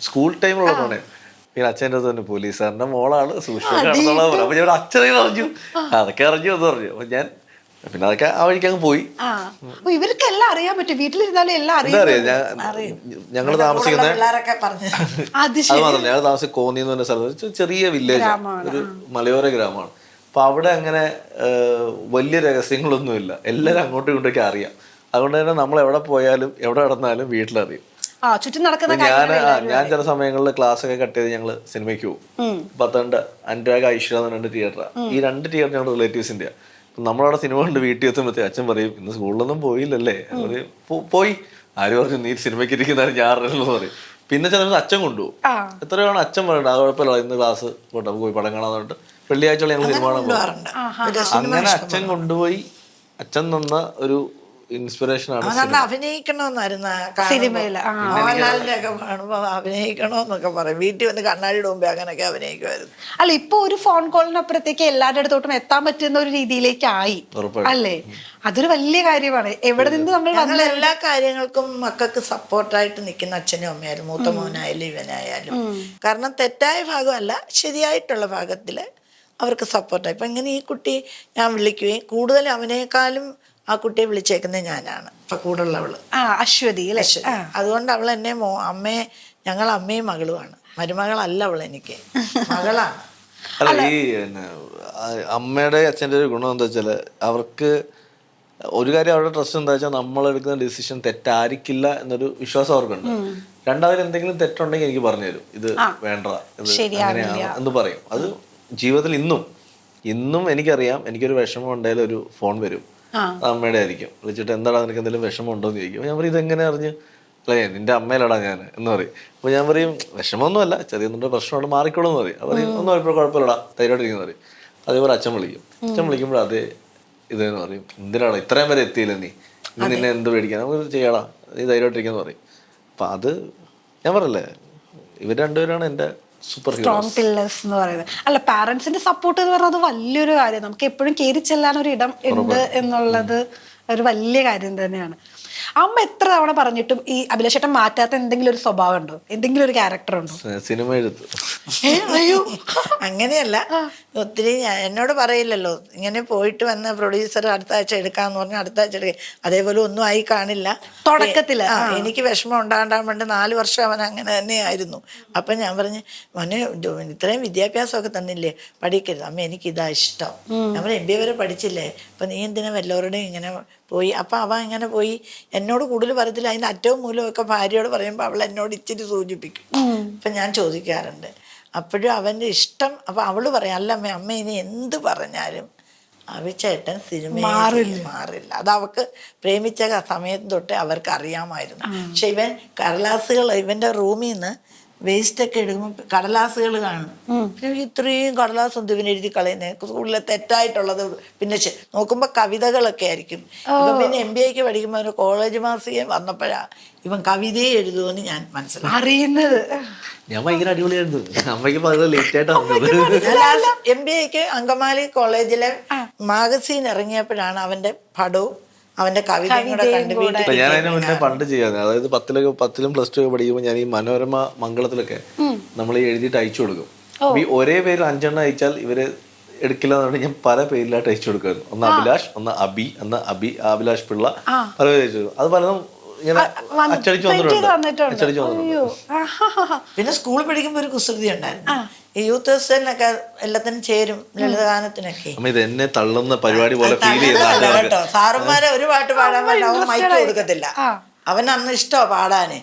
സ്കൂൾ ടൈമിലുള്ള പ്രണയം. പിന്നെ അച്ഛൻ്റെ അടുത്ത് തന്നെ പോലീസുകാരന്റെ മോളാണ് സൂക്ഷിച്ചു. അപ്പൊ ഞാൻ അച്ഛനെ അറിഞ്ഞു, അതൊക്കെ അറിഞ്ഞു എന്ന് പറഞ്ഞു. അപ്പൊ ഞാൻ പിന്നെ അതൊക്കെ ആ വഴിക്ക് അങ്ങ് പോയി. ഇവർക്കെല്ലാം അറിയാൻ പറ്റും, വീട്ടിലിരുന്നാലും എല്ലാം അറിയാം. ഞങ്ങൾ താമസിക്കുന്ന അത് മാത്രമല്ല, ഞങ്ങൾ താമസിക്കുന്ന കോന്നി എന്ന് പറഞ്ഞ സ്ഥലത്ത് ചെറിയ വില്ലേജ്, ഒരു മലയോര ഗ്രാമമാണ്. അപ്പൊ അവിടെ അങ്ങനെ വലിയ രഹസ്യങ്ങളൊന്നുമില്ല, എല്ലാവരും അങ്ങോട്ടും ഇങ്ങോട്ടൊക്കെ അറിയാം. അതുകൊണ്ട് തന്നെ നമ്മൾ എവിടെ പോയാലും എവിടെ നടന്നാലും വീട്ടിലറിയും. ചുറ്റും നടക്കുന്ന ഞാൻ ചില സമയങ്ങളിൽ ക്ലാസ് ഒക്കെ കട്ട് ചെയ്ത് ഞങ്ങള് സിനിമയ്ക്ക് പോകും. 12 അനുരാഗ് ഐശ്വര്യ എന്ന് 2 തിയേറ്ററാണ്. ഈ 2 തിയേറ്റർ ഞങ്ങളുടെ റിലേറ്റീവ്സിന്റെ. നമ്മളവിടെ സിനിമ കണ്ട് വീട്ടിൽ എത്തുമ്പോഴത്തേ അച്ഛൻ പറയും ഇന്ന് സ്കൂളിലൊന്നും പോയില്ലല്ലേ? പോയി. ആര് പറഞ്ഞു നീ സിനിമയ്ക്ക് ഇരിക്കുന്നതാണ് ഞാൻ അറിയില്ലെന്ന് പറയും. പിന്നെ ചില അച്ഛൻ കൊണ്ടുപോകും. എത്രയാണ് അച്ഛൻ പറയണ്ട ആ കുഴപ്പമില്ല ഇന്ന് ക്ലാസ് പോട്ടെ പോയി പടം കാണാൻ പറഞ്ഞിട്ട് വെള്ളിയാഴ്ച ഞങ്ങൾ സിനിമ കാണാൻ പോകും. അങ്ങനെ അച്ഛൻ കൊണ്ടുപോയി. അച്ഛൻ തന്ന ഒരു ഇൻസ്പിറേഷൻ ആണ്. അഭിനയിക്കണോന്നായിരുന്നു മോഹൻലാലിന്റെ ഒക്കെ കാണുമ്പോ അഭിനയിക്കണോന്നൊക്കെ പറയും. വീട്ടിൽ വന്ന് കണ്ണാടിയുടെ മുമ്പേ അങ്ങനെയൊക്കെ അഭിനയിക്കുമായിരുന്നു. അല്ല ഇപ്പൊ ഒരു ഫോൺ കോളിനപ്പുറത്തേക്ക് എല്ലാവരുടെ അടുത്തോട്ടും എത്താൻ പറ്റുന്ന ഒരു രീതിയിലേക്കായി അല്ലേ? അതൊരു വലിയ കാര്യമാണ്. എവിടെ നിന്ന് നമ്മൾ എല്ലാ കാര്യങ്ങൾക്കും മക്കൾക്ക് സപ്പോർട്ടായിട്ട് നിൽക്കുന്ന അച്ഛനും അമ്മയായാലും മൂത്ത മോനായാലും ഇവനായാലും. കാരണം തെറ്റായ ഭാഗമല്ല ശരിയായിട്ടുള്ള ഭാഗത്തില് അവർക്ക് സപ്പോർട്ടായി. ഇപ്പൊ ഇങ്ങനെ ഈ കുട്ടി ഞാൻ വിളിക്കുകയും കൂടുതൽ അവനേക്കാളും ആ കുട്ടിയെ വിളിച്ചേക്കുന്നത് ഞാനാണ് ഇപ്പൊ കൂടുള്ളവള് അശ്വതി. അതുകൊണ്ട് അവൾ എന്നെ അമ്മയെ ഞങ്ങൾ അമ്മയും മകളുമാണ്. മരുമകളല്ല അവൾ എനിക്ക് മകളാണ്. അല്ല ഈ അമ്മയുടെ അച്ഛൻ്റെ ഒരു ഗുണം എന്താ വെച്ചാല് അവർക്ക് ഒരു കാര്യം അവരുടെ ട്രസ്റ്റ് എന്താ വെച്ചാൽ നമ്മളെടുക്കുന്ന ഡിസിഷൻ തെറ്റായിരിക്കില്ല എന്നൊരു വിശ്വാസം അവർക്കുണ്ട്. രണ്ടാമത് എന്തെങ്കിലും തെറ്റുണ്ടെങ്കിൽ എനിക്ക് പറഞ്ഞു തരും ഇത് വേണ്ട ഇത് അങ്ങനെയാണ് എന്ന് പറയും. അത് ജീവിതത്തിൽ ഇന്നും എനിക്കറിയാം. എനിക്കൊരു വിഷമം ഉണ്ടായാലും ഒരു ഫോൺ വരും, അമ്മയുടെ ആയിരിക്കും. വിളിച്ചിട്ട് എന്താടാ നിനക്ക് എന്തെങ്കിലും വിഷമം ഉണ്ടോ എന്ന് ചോദിക്കും. ഞാൻ പറയും ഇതെങ്ങനെ അറിഞ്ഞ്? അല്ലേ നിന്റെ അമ്മയിലടാ ഞാൻ എന്ന് പറയും. അപ്പോൾ ഞാൻ പറയും വിഷമമൊന്നുമല്ല ചെറിയ പ്രശ്നമുണ്ട് മാറിക്കോളും എന്ന് പറയും. അവർ ഒന്നും ഇപ്പോൾ കുഴപ്പമില്ലടാ ധൈര്യമായിട്ടിരിക്കുന്ന പറയും. അതേപോലെ അച്ഛൻ വിളിക്കുമ്പോൾ അതേ ഇതെന്ന് പറയും എന്തിനാടാ ഇത്രയും വരെ എത്തിയില്ല നീ ഇനി നിന്നെ എന്ത് പേടിക്കാൻ നമുക്ക് ചെയ്യാടാ നീ ധൈര്യമായിട്ടിരിക്കാന്ന് പറയും. അപ്പം അത് ഞാൻ പറയല്ലേ ഇവർ രണ്ടുപേരാണ് എൻ്റെ സ്ട്രോങ് പില്ലേഴ്സ് എന്ന് പറയുന്നത്. അല്ല പാരന്റ്സിന്റെ സപ്പോർട്ട് എന്ന് പറഞ്ഞാൽ അത് വലിയൊരു കാര്യം. നമുക്ക് എപ്പോഴും കയറി ചെല്ലാൻ ഒരു ഇടം ഉണ്ട് എന്നുള്ളത് ഒരു വലിയ കാര്യം തന്നെയാണ്. അമ്മ എത്ര തവണ പറഞ്ഞിട്ടും ഈ അഭിലാഷേട്ടൻ മാറ്റാത്ത എന്തെങ്കിലും ഒരു സ്വഭാവം ഉണ്ടോ? എന്തെങ്കിലും ഒരു ക്യാരക്ടർ ഉണ്ടോ? സിനിമ എഴുത്ത്. അയ്യോ അങ്ങനെയല്ല. ഒത്തിരി എന്നോട് പറയില്ലല്ലോ ഇങ്ങനെ പോയിട്ട് വന്ന പ്രൊഡ്യൂസർ അടുത്ത ആഴ്ച എടുക്കാന്ന് പറഞ്ഞാൽ അടുത്ത ആഴ്ച എടുക്കുക. അതേപോലെ ഒന്നും ആയി കാണില്ല തുടക്കത്തില്. എനിക്ക് വിഷമം ഉണ്ടാകാൻ വേണ്ടി 4 വർഷം അവൻ അങ്ങനെ തന്നെയായിരുന്നു. അപ്പം ഞാൻ പറഞ്ഞു മോനെ ഇത്രയും വിദ്യാഭ്യാസമൊക്കെ തന്നില്ലേ പഠിക്കരുത്. അമ്മ എനിക്കിതാ ഇഷ്ടം. നമ്മൾ MBA വരെ പഠിച്ചില്ലേ അപ്പം നീ എന്തിനാ വല്ലവരുടെയും ഇങ്ങനെ പോയി? അപ്പം അവൻ ഇങ്ങനെ പോയി എന്നോട് കൂടുതൽ പറയത്തില്ല. അതിൻ്റെ അറ്റവും മൂലമൊക്കെ ഭാര്യയോട് പറയുമ്പോൾ അവൾ എന്നോട് ഇച്ചിരി സൂചിപ്പിക്കും. അപ്പം ഞാൻ ചോദിക്കാറുണ്ട്. അപ്പോഴും അവൻ്റെ ഇഷ്ടം. അപ്പം അവള് പറയാം അല്ല അമ്മ ഇനി എന്ത് പറഞ്ഞാലും അഭിചേട്ടൻ സിനിമയിൽ മാറില്ല. അത് അവൾക്ക് പ്രേമിച്ച സമയത്ത് തൊട്ടേ അവർക്ക് അറിയാമായിരുന്നു. പക്ഷെ ഇവൻ കടലാസുകൾ ഇവൻ്റെ റൂമിൽ നിന്ന് വേസ്റ്റൊക്കെ എടുക്കുമ്പോൾ കടലാസുകൾ കാണും. ഇത്രയും കടലാസ് ഒന്നും ഇവൻ എഴുതി കളയുന്നത് സ്കൂളിലെ തെറ്റായിട്ടുള്ളത്. പിന്നെ നോക്കുമ്പോൾ കവിതകളൊക്കെ ആയിരിക്കും. ഇപ്പം പിന്നെ MBAക്ക് പഠിക്കുമ്പോൾ ഒരു കോളേജ് മാസികയും വന്നപ്പോഴാണ് ഇവൻ കവിതയെ എഴുതുമെന്ന് ഞാൻ മനസ്സിലാക്കി അറിയുന്നത്. ഞാൻ ഭയങ്കര അടിപൊളിയായിരുന്നു. അമ്മയ്ക്ക് ലേറ്റ് ആയിട്ടാണ്. MBAക്ക് അങ്കമാലി കോളേജിലെ മാഗസീൻ ഇറങ്ങിയപ്പോഴാണ് അവന്റെ പടവും അവന്റെ കവിതയും കൂടെ കണ്ടുപിടിച്ചു. ഞാൻ അതിന് മുന്നേ പണ്ട് ചെയ്യാതെ അതായത് 10ലും +2 ഒക്കെ പഠിക്കുമ്പോൾ ഞാൻ ഈ മനോരമ മംഗളത്തിലൊക്കെ നമ്മൾ എഴുതിയിട്ട് അയച്ചു കൊടുക്കും. ഈ ഒരേ പേരിൽ 5 എണ്ണം അയച്ചാൽ ഇവര് എടുക്കില്ല എന്ന് ഞാൻ പല പേരിലായിട്ട് അയച്ചു കൊടുക്കുമായിരുന്നു. ഒന്ന് അഭിലാഷ്, ഒന്ന് അബി, ഒന്ന് അഭിലാഷ് പിള്ള, പല പേര് അയച്ചു. അത് പലതും ഇങ്ങനെ അച്ചടിച്ചു വന്നിട്ടുണ്ട്. പിന്നെ സ്കൂളിൽ പഠിക്കുമ്പോ ഒരു കുസൃതി ഉണ്ടായിരുന്നു. ഈ യൂത്ത് ഫെസ്റ്റിവലിനൊക്കെ എല്ലാത്തിനും ചേരും ലളിതഗാനത്തിനൊക്കെ. ഇത് എന്നെ തള്ളുന്ന പരിപാടി പോലെ ഫീൽ കേട്ടോ. സാറുമാരെ ഒരു പാട്ട് പാടാൻ വേണ്ടി അവൻ മൈക്ക് കൊടുക്കത്തില്ല. അവൻ അന്ന് ഇഷ്ടമാണ് പാടാന്.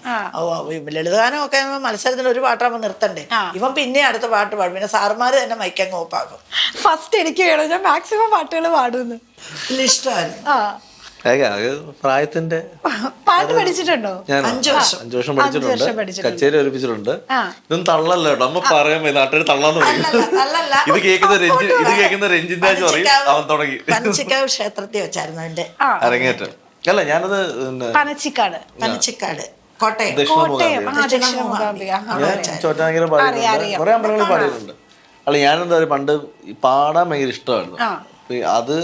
ലളിതഗാനമൊക്കെ മത്സരത്തിന് ഒരു പാട്ടാകുമ്പോൾ നിർത്തണ്ടേ. ഇവൻ പിന്നെ അടുത്ത പാട്ട് പാടും. പിന്നെ സാറുമാര് തന്നെ മൈക്കങ്ങ് ഓപ്പാക്കും. ഫസ്റ്റ് എനിക്ക് വേണം. ഞാൻ മാക്സിമം പാട്ടുകൾ പാടുന്നു. ഇഷ്ടമായിരുന്നു. പ്രായത്തിന്റെ പാട്ട് പഠിച്ചിട്ടുണ്ടോ? ഞാൻ 5 വർഷം പഠിച്ചിട്ടുണ്ട്. കച്ചേരി ഒരുപ്പിച്ചിട്ടുണ്ട്. ഇതൊന്നും തള്ളല്ല കേട്ടോ. അമ്മ പറയാൻ നാട്ടുകാർ തള്ളാന്ന് പറയും. ഇത് കേൾക്കുന്ന രഞ്ജിന്റെ പറയും അവൻ തുടങ്ങി. പനച്ചിക്കാവ് ക്ഷേത്രത്തിൽ വെച്ചായിരുന്നു അവന്റെ അരങ്ങേറ്റം. അല്ല ഞാനത് പനച്ചിക്കാട് കോട്ടയം ചോറ്റാനിക്കര പാടിയിട്ടുണ്ട്. കുറെ അമ്പലങ്ങളിൽ പാടിയിട്ടുണ്ട്. അല്ല ഞാനെന്താ പണ്ട് പാടാൻ ഭയങ്കര ഇഷ്ടമായിരുന്നു. അത്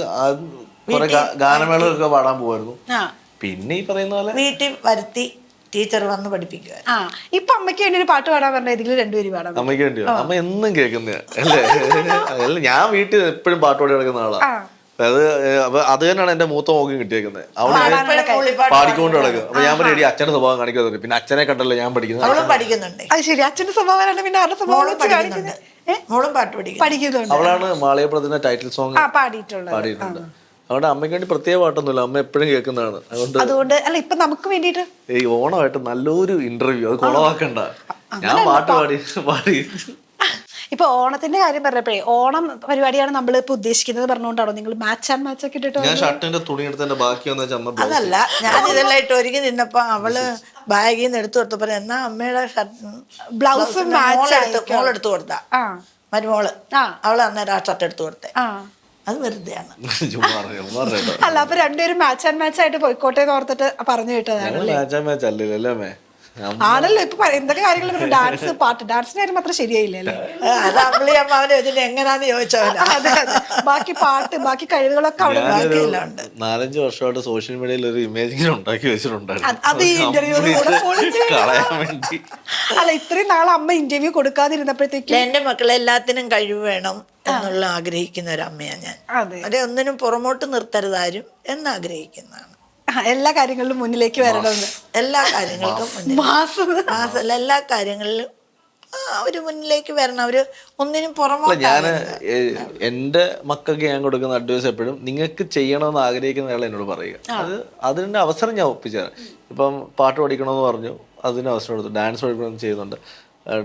കുറെ ഗാനമേളൊക്കെ പാടാൻ പോകുമായിരുന്നു. പിന്നെ ഈ പറയുന്ന പോലെ വീട്ടിൽ വരുത്തി ടീച്ചർ വന്ന് പഠിപ്പിക്കുക. ഇപ്പൊ അമ്മയ്ക്ക് വേണ്ടി ഒരു പാട്ട് പാടാൻ പറഞ്ഞ ഏതെങ്കിലും 2 പേര് പാടാം. അമ്മയ്ക്ക് വേണ്ടിയോ? അമ്മ എന്നും കേൾക്കുന്ന അല്ലേ? അല്ല ഞാൻ വീട്ടിൽ എപ്പോഴും പാട്ട് പാടി നടക്കുന്ന ആളാ. അത് തന്നെയാണ് എന്റെ മൂത്ത മോക്കും കിട്ടിയേക്കുന്നത്. അവള് പാടിക്കൊണ്ട് കിടക്കും. അപ്പൊ ഞാൻ പറയും അച്ഛന്റെ സ്വഭാവം കാണിക്കുന്നത്. പിന്നെ അച്ഛനെ കണ്ടല്ലോ ഞാൻ പഠിക്കുന്നുണ്ട്. അത് ശരി. അച്ഛന്റെ സ്വഭാവം പിന്നെ അവരുടെ സ്വഭാവം മോളും പാട്ട് പഠിക്കുന്നുണ്ട്. അവളാണ് മാളയപ്പുറത്തിന്റെ ടൈറ്റിൽ സോങ് പാടിയിട്ടുണ്ട്. അതുകൊണ്ട് അമ്മയ്ക്ക് വേണ്ടി പ്രത്യേക പാട്ടൊന്നുമില്ല, അമ്മ എപ്പോഴും കേൾക്കുന്നതാണ്. അതുകൊണ്ട് അല്ല ഇപ്പൊ നമുക്ക് വേണ്ടിട്ട് ഈ ഓണമായിട്ട് നല്ലൊരു ഇന്റർവ്യൂ, അത് കുളവാക്കണ്ട. ഞാൻ പാട്ട് പാടി ഇപ്പൊ ഓണത്തിന്റെ കാര്യം പറഞ്ഞപ്പോഴേ, ഓണം പരിപാടിയാണ് നമ്മൾ ഇപ്പൊ ഉദ്ദേശിക്കുന്നത് പറഞ്ഞുകൊണ്ടാണോ നിങ്ങൾ മാച്ച് ആൻഡ് മാച്ച് ഒക്കെ ഇട്ടിട്ട്? ഞാൻ ഷർട്ടിന്റെ തുണി എടുത്തതിന്റെ ബാക്കി അതല്ല, ഞാൻ ഇതെല്ലാം ഇട്ട് ഒരുങ്ങി നിന്നപ്പോ അവള് ബാഗിൽ നിന്ന് എടുത്തു കൊടുത്തപ്പോ എന്നാ അമ്മയുടെ ബ്ലൗസ് മോളെടുത്തു കൊടുത്ത മരുമോള്, അവള് അന്നേരം ആ ഷർട്ട് എടുത്തു കൊടുത്തേ. അത് വെറുതെയാണ്. അല്ല അപ്പൊ രണ്ടുപേരും മാച്ച് ആൻഡ് മാച്ച് ആയിട്ട് പോയിക്കോട്ടെ എന്ന് ഓർത്തിട്ട് പറഞ്ഞു കേട്ടതാണ്. ആണല്ലോ ഇപ്പൊ എന്തൊക്കെ കാര്യങ്ങൾ ഡാൻസ് പാട്ട്, ഡാൻസിന്റെ കാര്യം മാത്രം ശരിയായില്ലേ? എങ്ങനാന്ന് ചോദിച്ചവനാ. ബാക്കി പാട്ട്, ബാക്കി കഴിവുകളൊക്കെ അവിടെ ബാക്കിയെല്ലാം 4-5 വർഷമായിട്ട് സോഷ്യൽ മീഡിയയിൽ ഒരു ഇമേജ് ഉണ്ടാക്കി വെച്ചിട്ടുണ്ടായിരുന്നു. അത് ഈ അല്ല ഇത്രയും നാളെ അമ്മ ഇന്റർവ്യൂ കൊടുക്കാതിരുന്നപ്പോഴത്തേക്ക് എന്റെ മക്കളെ എല്ലാത്തിനും കഴിവ് വേണം എന്നുള്ള ആഗ്രഹിക്കുന്ന ഒരു അമ്മയാണ് ഞാൻ. അതെ, ഒന്നിനും പുറമോട്ട് നിർത്തരുതാരും എന്നാഗ്രഹിക്കുന്നതാണ്. എല്ലാ കാര്യങ്ങളിലും മുന്നിലേക്ക് വരണമെന്ന്. എല്ലാ കാര്യങ്ങൾക്കും മാസമല്ല, എല്ലാ കാര്യങ്ങളിലും അവര് മുന്നിലേക്ക് വരണം. അവര് ഒന്നിനും പുറമോട്ട്. ഞാന് എന്റെ മക്കൾക്ക് ഞാൻ കൊടുക്കുന്ന അഡ്വൈസ് എപ്പോഴും നിങ്ങൾക്ക് ചെയ്യണമെന്ന് ആഗ്രഹിക്കുന്ന ആളെ എന്നോട് പറയുക. അതിന്റെ അവസരം ഞാൻ ഒപ്പിച്ചുതരാം. ഇപ്പം പാട്ട് പഠിക്കണമെന്ന് പറഞ്ഞു, അതിന് അവസരം കൊടുത്തു. ഡാൻസ് പഠിക്കണമെന്ന് ചെയ്യുന്നുണ്ട്,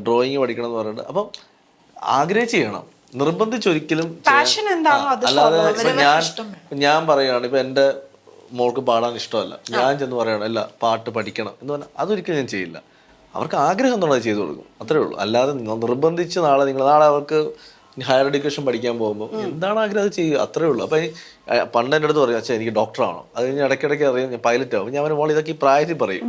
ഡ്രോയിങ് പഠിക്കണമെന്ന് പറഞ്ഞിട്ട്. അപ്പം ആഗ്രഹിച്ച് ചെയ്യണം, നിർബന്ധിച്ചൊരിക്കലും. അല്ലാതെ ഞാൻ പറയുകയാണ്, ഇപ്പൊ എന്റെ മോൾക്ക് പാടാൻ ഇഷ്ടമല്ല, ഞാൻ ചെന്ന് പറയണം അല്ല പാട്ട് പഠിക്കണം എന്ന് പറഞ്ഞാൽ അതൊരിക്കലും ഞാൻ ചെയ്യില്ല. അവർക്ക് ആഗ്രഹം എന്നുള്ളത് ചെയ്തു കൊടുക്കും, അത്രേ ഉള്ളൂ. അല്ലാതെ നിർബന്ധിച്ച് നാളെ അവർക്ക് ഹയർ എഡ്യൂക്കേഷൻ പഠിക്കാൻ പോകുമ്പോൾ എന്താണ് ആഗ്രഹം ചെയ്യുക, അത്രേ ഉള്ളൂ. അപ്പം പണ്ട് എൻ്റെ അടുത്ത് പറയും അച്ഛാ എനിക്ക് ഡോക്ടർ ആവണം, അത് കഴിഞ്ഞ് ഇടയ്ക്കിടയ്ക്ക് അറിയാം ഞാൻ പൈലറ്റ് ആവും. ഞാൻ മോൾ ഇതൊക്കെ ഈ പ്രായത്തിൽ പറയും,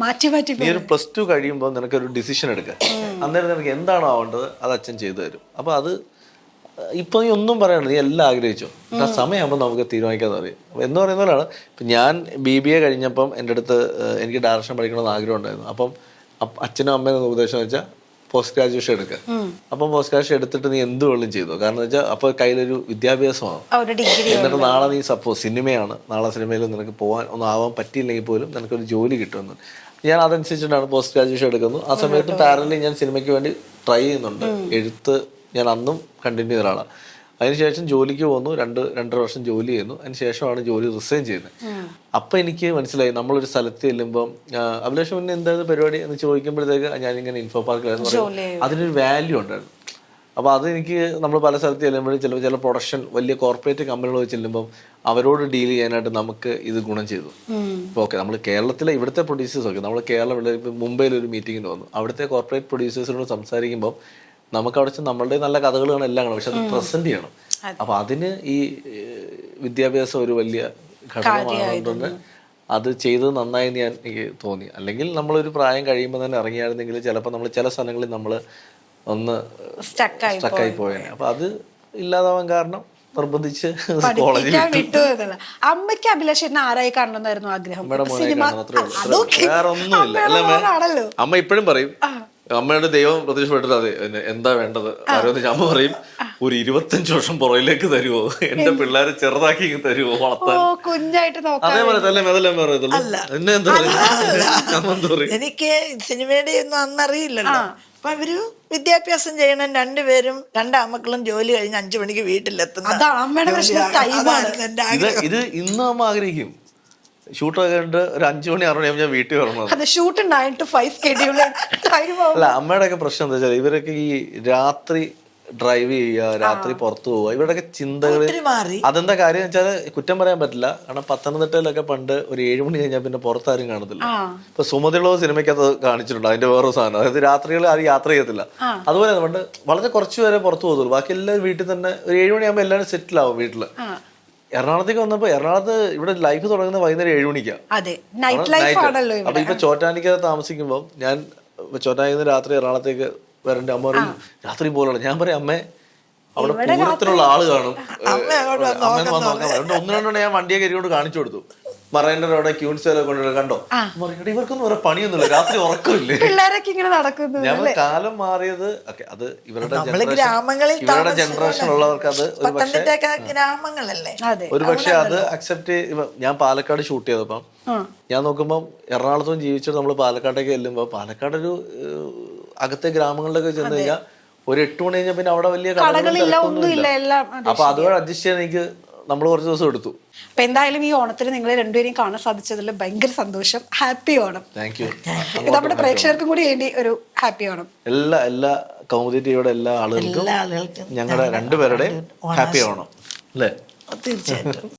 നീ ഒരു +2 കഴിയുമ്പോൾ നിനക്കൊരു ഡിസിഷൻ എടുക്കാം, അന്നേരം നിനക്ക് എന്താണോ ആവേണ്ടത് അത് അച്ഛൻ ചെയ്തു തരും. അപ്പം അത് ഇപ്പൊ നീ ഒന്നും പറയണ്ട, നീ എല്ലാം ആഗ്രഹിച്ചോ, സമയമാകുമ്പോൾ നമുക്ക് തീരുമാനിക്കാന്ന് പറയും. എന്ന് പറയുന്ന പോലെയാണ്. ഇപ്പം ഞാൻ BBA കഴിഞ്ഞപ്പം എൻ്റെ അടുത്ത് എനിക്ക് ഡയറക്ഷൻ പഠിക്കണമെന്ന് ആഗ്രഹം ഉണ്ടായിരുന്നു. അപ്പം അച്ഛനും അമ്മയും ഉപദേശം വെച്ചാൽ പോസ്റ്റ് ഗ്രാജുവേഷൻ എടുക്കുക. അപ്പം പോസ്റ്റ് ഗ്രാജുവേഷൻ എടുത്തിട്ട് നീ എന്ത് വേണം ചെയ്തു, കാരണം വെച്ചാൽ അപ്പോൾ കയ്യിലൊരു വിദ്യാഭ്യാസമാണ്. എന്നിട്ട് നാളെ നീ സപ്പോസ് സിനിമയാണ്, നാളെ സിനിമയിൽ നിനക്ക് ഒന്നും ആവാൻ പറ്റിയില്ലെങ്കിൽ പോലും നിനക്കൊരു ജോലി കിട്ടുമെന്ന്. ഞാൻ അതനുസരിച്ചിട്ടാണ് പോസ്റ്റ് ഗ്രാജുവേഷൻ എടുക്കുന്നത്. ആ സമയത്ത് പാരലി ഞാൻ സിനിമയ്ക്ക് വേണ്ടി ട്രൈ ചെയ്യുന്നുണ്ട്. എഴുത്ത് ഞാൻ അന്നും കണ്ടിന്യൂ ചെയ്ത ഒരാളാണ്. അതിനുശേഷം ജോലിക്ക് പോന്നു, 2.5 വർഷം ജോലി ചെയ്യുന്നു. അതിനുശേഷമാണ് ജോലി റിസൈൻ ചെയ്യുന്നത്. അപ്പം എനിക്ക് മനസ്സിലായി, നമ്മളൊരു സ്ഥലത്ത് ചെല്ലുമ്പം അഭിലാഷ് മുന്നേ എന്തായിരുന്നു പരിപാടി എന്ന് ചോദിക്കുമ്പോഴത്തേക്ക് ഞാനിങ്ങനെ ഇൻഫോ പാർക്കിലായിരുന്നു പറയും, അതിനൊരു വാല്യൂ ഉണ്ടായിരുന്നു. അപ്പോൾ അതെനിക്ക് നമ്മൾ പല സ്ഥലത്ത് ചെല്ലുമ്പോഴും ചില പ്രൊഡക്ഷൻ വലിയ കോർപ്പറേറ്റ് കമ്പനികൾ ചെല്ലുമ്പം അവരോട് ഡീൽ ചെയ്യാനായിട്ട് നമുക്ക് ഇത് ഗുണം ചെയ്തു. ഇപ്പോൾ ഓക്കെ നമ്മൾ കേരളത്തിലെ ഇവിടുത്തെ പ്രൊഡ്യൂസേഴ്സ് ഒക്കെ നമ്മൾ കേരളം ഇപ്പോൾ മുംബൈയിൽ ഒരു മീറ്റിങ്ങിന് വന്നു, അവിടുത്തെ കോർപ്പറേറ്റ് പ്രൊഡ്യൂസേഴ്സിനോട് സംസാരിക്കുമ്പോൾ നമുക്ക് അവിടെ നമ്മളുടെ നല്ല കഥകളാണ് എല്ലാം കാണും, പക്ഷെ അത് പ്രസന്റ് ചെയ്യണം. അപ്പൊ അതിന് ഈ വിദ്യാഭ്യാസം ഒരു വലിയ ഘടകമാണെന്ന് അത് ചെയ്തത് നന്നായി ഞാൻ എനിക്ക് തോന്നി. അല്ലെങ്കിൽ നമ്മളൊരു പ്രായം കഴിയുമ്പോൾ തന്നെ ഇറങ്ങിയായിരുന്നെങ്കിൽ ചിലപ്പോൾ നമ്മൾ ചില സ്ഥലങ്ങളിൽ നമ്മൾ ഒന്ന് സ്റ്റക്കായി പോയേനെ. അപ്പൊ അത് ഇല്ലാതാവാൻ കാരണം നിർബന്ധിച്ച് കോളേജിൽ അമ്മയ്ക്ക് അഭിലാഷേട്ടനെ ആരായി കാണണമെന്നായിരുന്നു ആഗ്രഹം? വേറെ ഒന്നുമില്ല. അല്ലേ അമ്മ ഇപ്പോഴും പറയും, അമ്മയുടെ ദൈവം പ്രത്യക്ഷപ്പെട്ടിട്ട് അതെ എന്താ വേണ്ടത് ആരോന്ന് അമ്മ പറയും, ഒരു 25 വർഷം പുറയിലേക്ക് തരുമോ, എന്റെ പിള്ളേരെ ചെറുതാക്കി തരുമോ വളർത്താൻ, അതേപോലെ അതെല്ലാം എന്നെ എന്താ പറയുക. എനിക്ക് സിനിമയുടെ ഒന്നും അന്നറിയില്ലല്ലോ. അപ്പൊ അവര് വിദ്യാഭ്യാസം ചെയ്യണം, 2 പേരും 2 ആമക്കളും ജോലി കഴിഞ്ഞ് 5 മണിക്ക് വീട്ടിലെത്തുന്ന. ഇത് ഇന്നും അമ്മ ആഗ്രഹിക്കും. ഷൂട്ടൊക്കെ ഉണ്ട്, ഒരു 5 മണി 6 മണിയാകുമ്പോൾ ഞാൻ വീട്ടിൽ വരണം. അല്ല അമ്മയുടെ ഒക്കെ പ്രശ്നം എന്താ വെച്ചാൽ ഇവരൊക്കെ ഈ രാത്രി ഡ്രൈവ് ചെയ്യുക, രാത്രി പുറത്തു പോവുക, ഇവരുടെയൊക്കെ ചിന്തകൾ. അതെന്താ കാര്യം വെച്ചാൽ കുറ്റം പറയാൻ പറ്റില്ല, കാരണം പത്തനംതിട്ടയിലൊക്കെ പണ്ട് ഒരു 7 മണി കഴിഞ്ഞാൽ പിന്നെ പുറത്താരും കാണത്തില്ല. ഇപ്പൊ സുമതിയുള്ള സിനിമയ്ക്കകത്ത് കാണിച്ചിട്ടുണ്ട് അതിന്റെ വേറൊരു സാധനം, അതായത് രാത്രികളിൽ ആരും യാത്ര ചെയ്യത്തില്ല. അതുപോലെ പണ്ട് വളരെ കുറച്ച് പേരെ പുറത്തു പോകുള്ളൂ, ബാക്കി എല്ലാവരും വീട്ടിൽ തന്നെ ഒരു 7 മണിയാകുമ്പോൾ എല്ലാവരും സെറ്റിൽ ആവും വീട്ടില്. എറണാകുളത്തേക്ക് വന്നപ്പോ എറണാകുളത്ത് ഇവിടെ ലൈഫ് തുടങ്ങുന്നത് വൈകുന്നേരം 7 മണിക്കാണ്. അപ്പൊ ഇപ്പൊ ചോറ്റാനിക്കകത്ത് താമസിക്കുമ്പോൾ ഞാൻ ചോറ്റാനിക്കുന്ന രാത്രി എറണാകുളത്തേക്ക് വരണ്ട, അമ്മ പറയും രാത്രി പോലാണ്. ഞാൻ പറയും അമ്മേ അവിടെ പൂരത്തിലുള്ള ആള് കാണും, അമ്മ നോക്കാൻ. 1-2 ഞാൻ വണ്ടിയെ കയറിയോണ്ട് കാണിച്ചു കൊടുത്തു, മറൈൻ്റെ അവിടെ ക്യൂൻസ് കൊണ്ടു കണ്ടോ, ഇവർക്കൊന്നും വേറെ പണിയൊന്നുമില്ല, രാത്രി ഉറക്കമില്ലേ. ഞാൻ കാലം മാറിയത് അത് ഇവരുടെ ജനറേഷൻ ഉള്ളവർക്ക് അത് ഒരു പക്ഷെ അത് അക്സെപ്റ്റ്. ഞാൻ പാലക്കാട് ഷൂട്ട് ചെയ്തപ്പം ഞാൻ നോക്കുമ്പം എറണാകുളത്തും ജീവിച്ചിട്ട് നമ്മൾ പാലക്കാട്ടേക്ക് ചെല്ലുമ്പോ പാലക്കാട് ഒരു അകത്തെ ഗ്രാമങ്ങളിലൊക്കെ ചെന്ന് കഴിഞ്ഞാൽ ഒരു 8 മണി കഴിഞ്ഞാൽ പിന്നെ അവിടെ വലിയ കടകളില്ല. അപ്പൊ അതുകൊണ്ട് അഡ്ജസ്റ്റ് ചെയ്യാൻ എനിക്ക് നമ്മൾ കുറച്ച് ദിവസം എടുത്തു. അപ്പൊ എന്തായാലും ഈ ഓണത്തിന് നിങ്ങൾ രണ്ടുപേരെയും കാണാൻ സാധിച്ചതിൽ ഭയങ്കര സന്തോഷം. ഹാപ്പി ഓണം. Thank you. ഇത് നമ്മുടെ പ്രേക്ഷകർക്കും കൂടി വേണ്ടി ഒരു ഹാപ്പി ഓണം. എല്ലാ കൗമുദി ടിവിയുടെ എല്ലാ ആളുകൾക്കും ഞങ്ങളുടെ രണ്ടുപേരുടെയും ഹാപ്പി ഓണം അല്ലേ? തീർച്ചയായിട്ടും.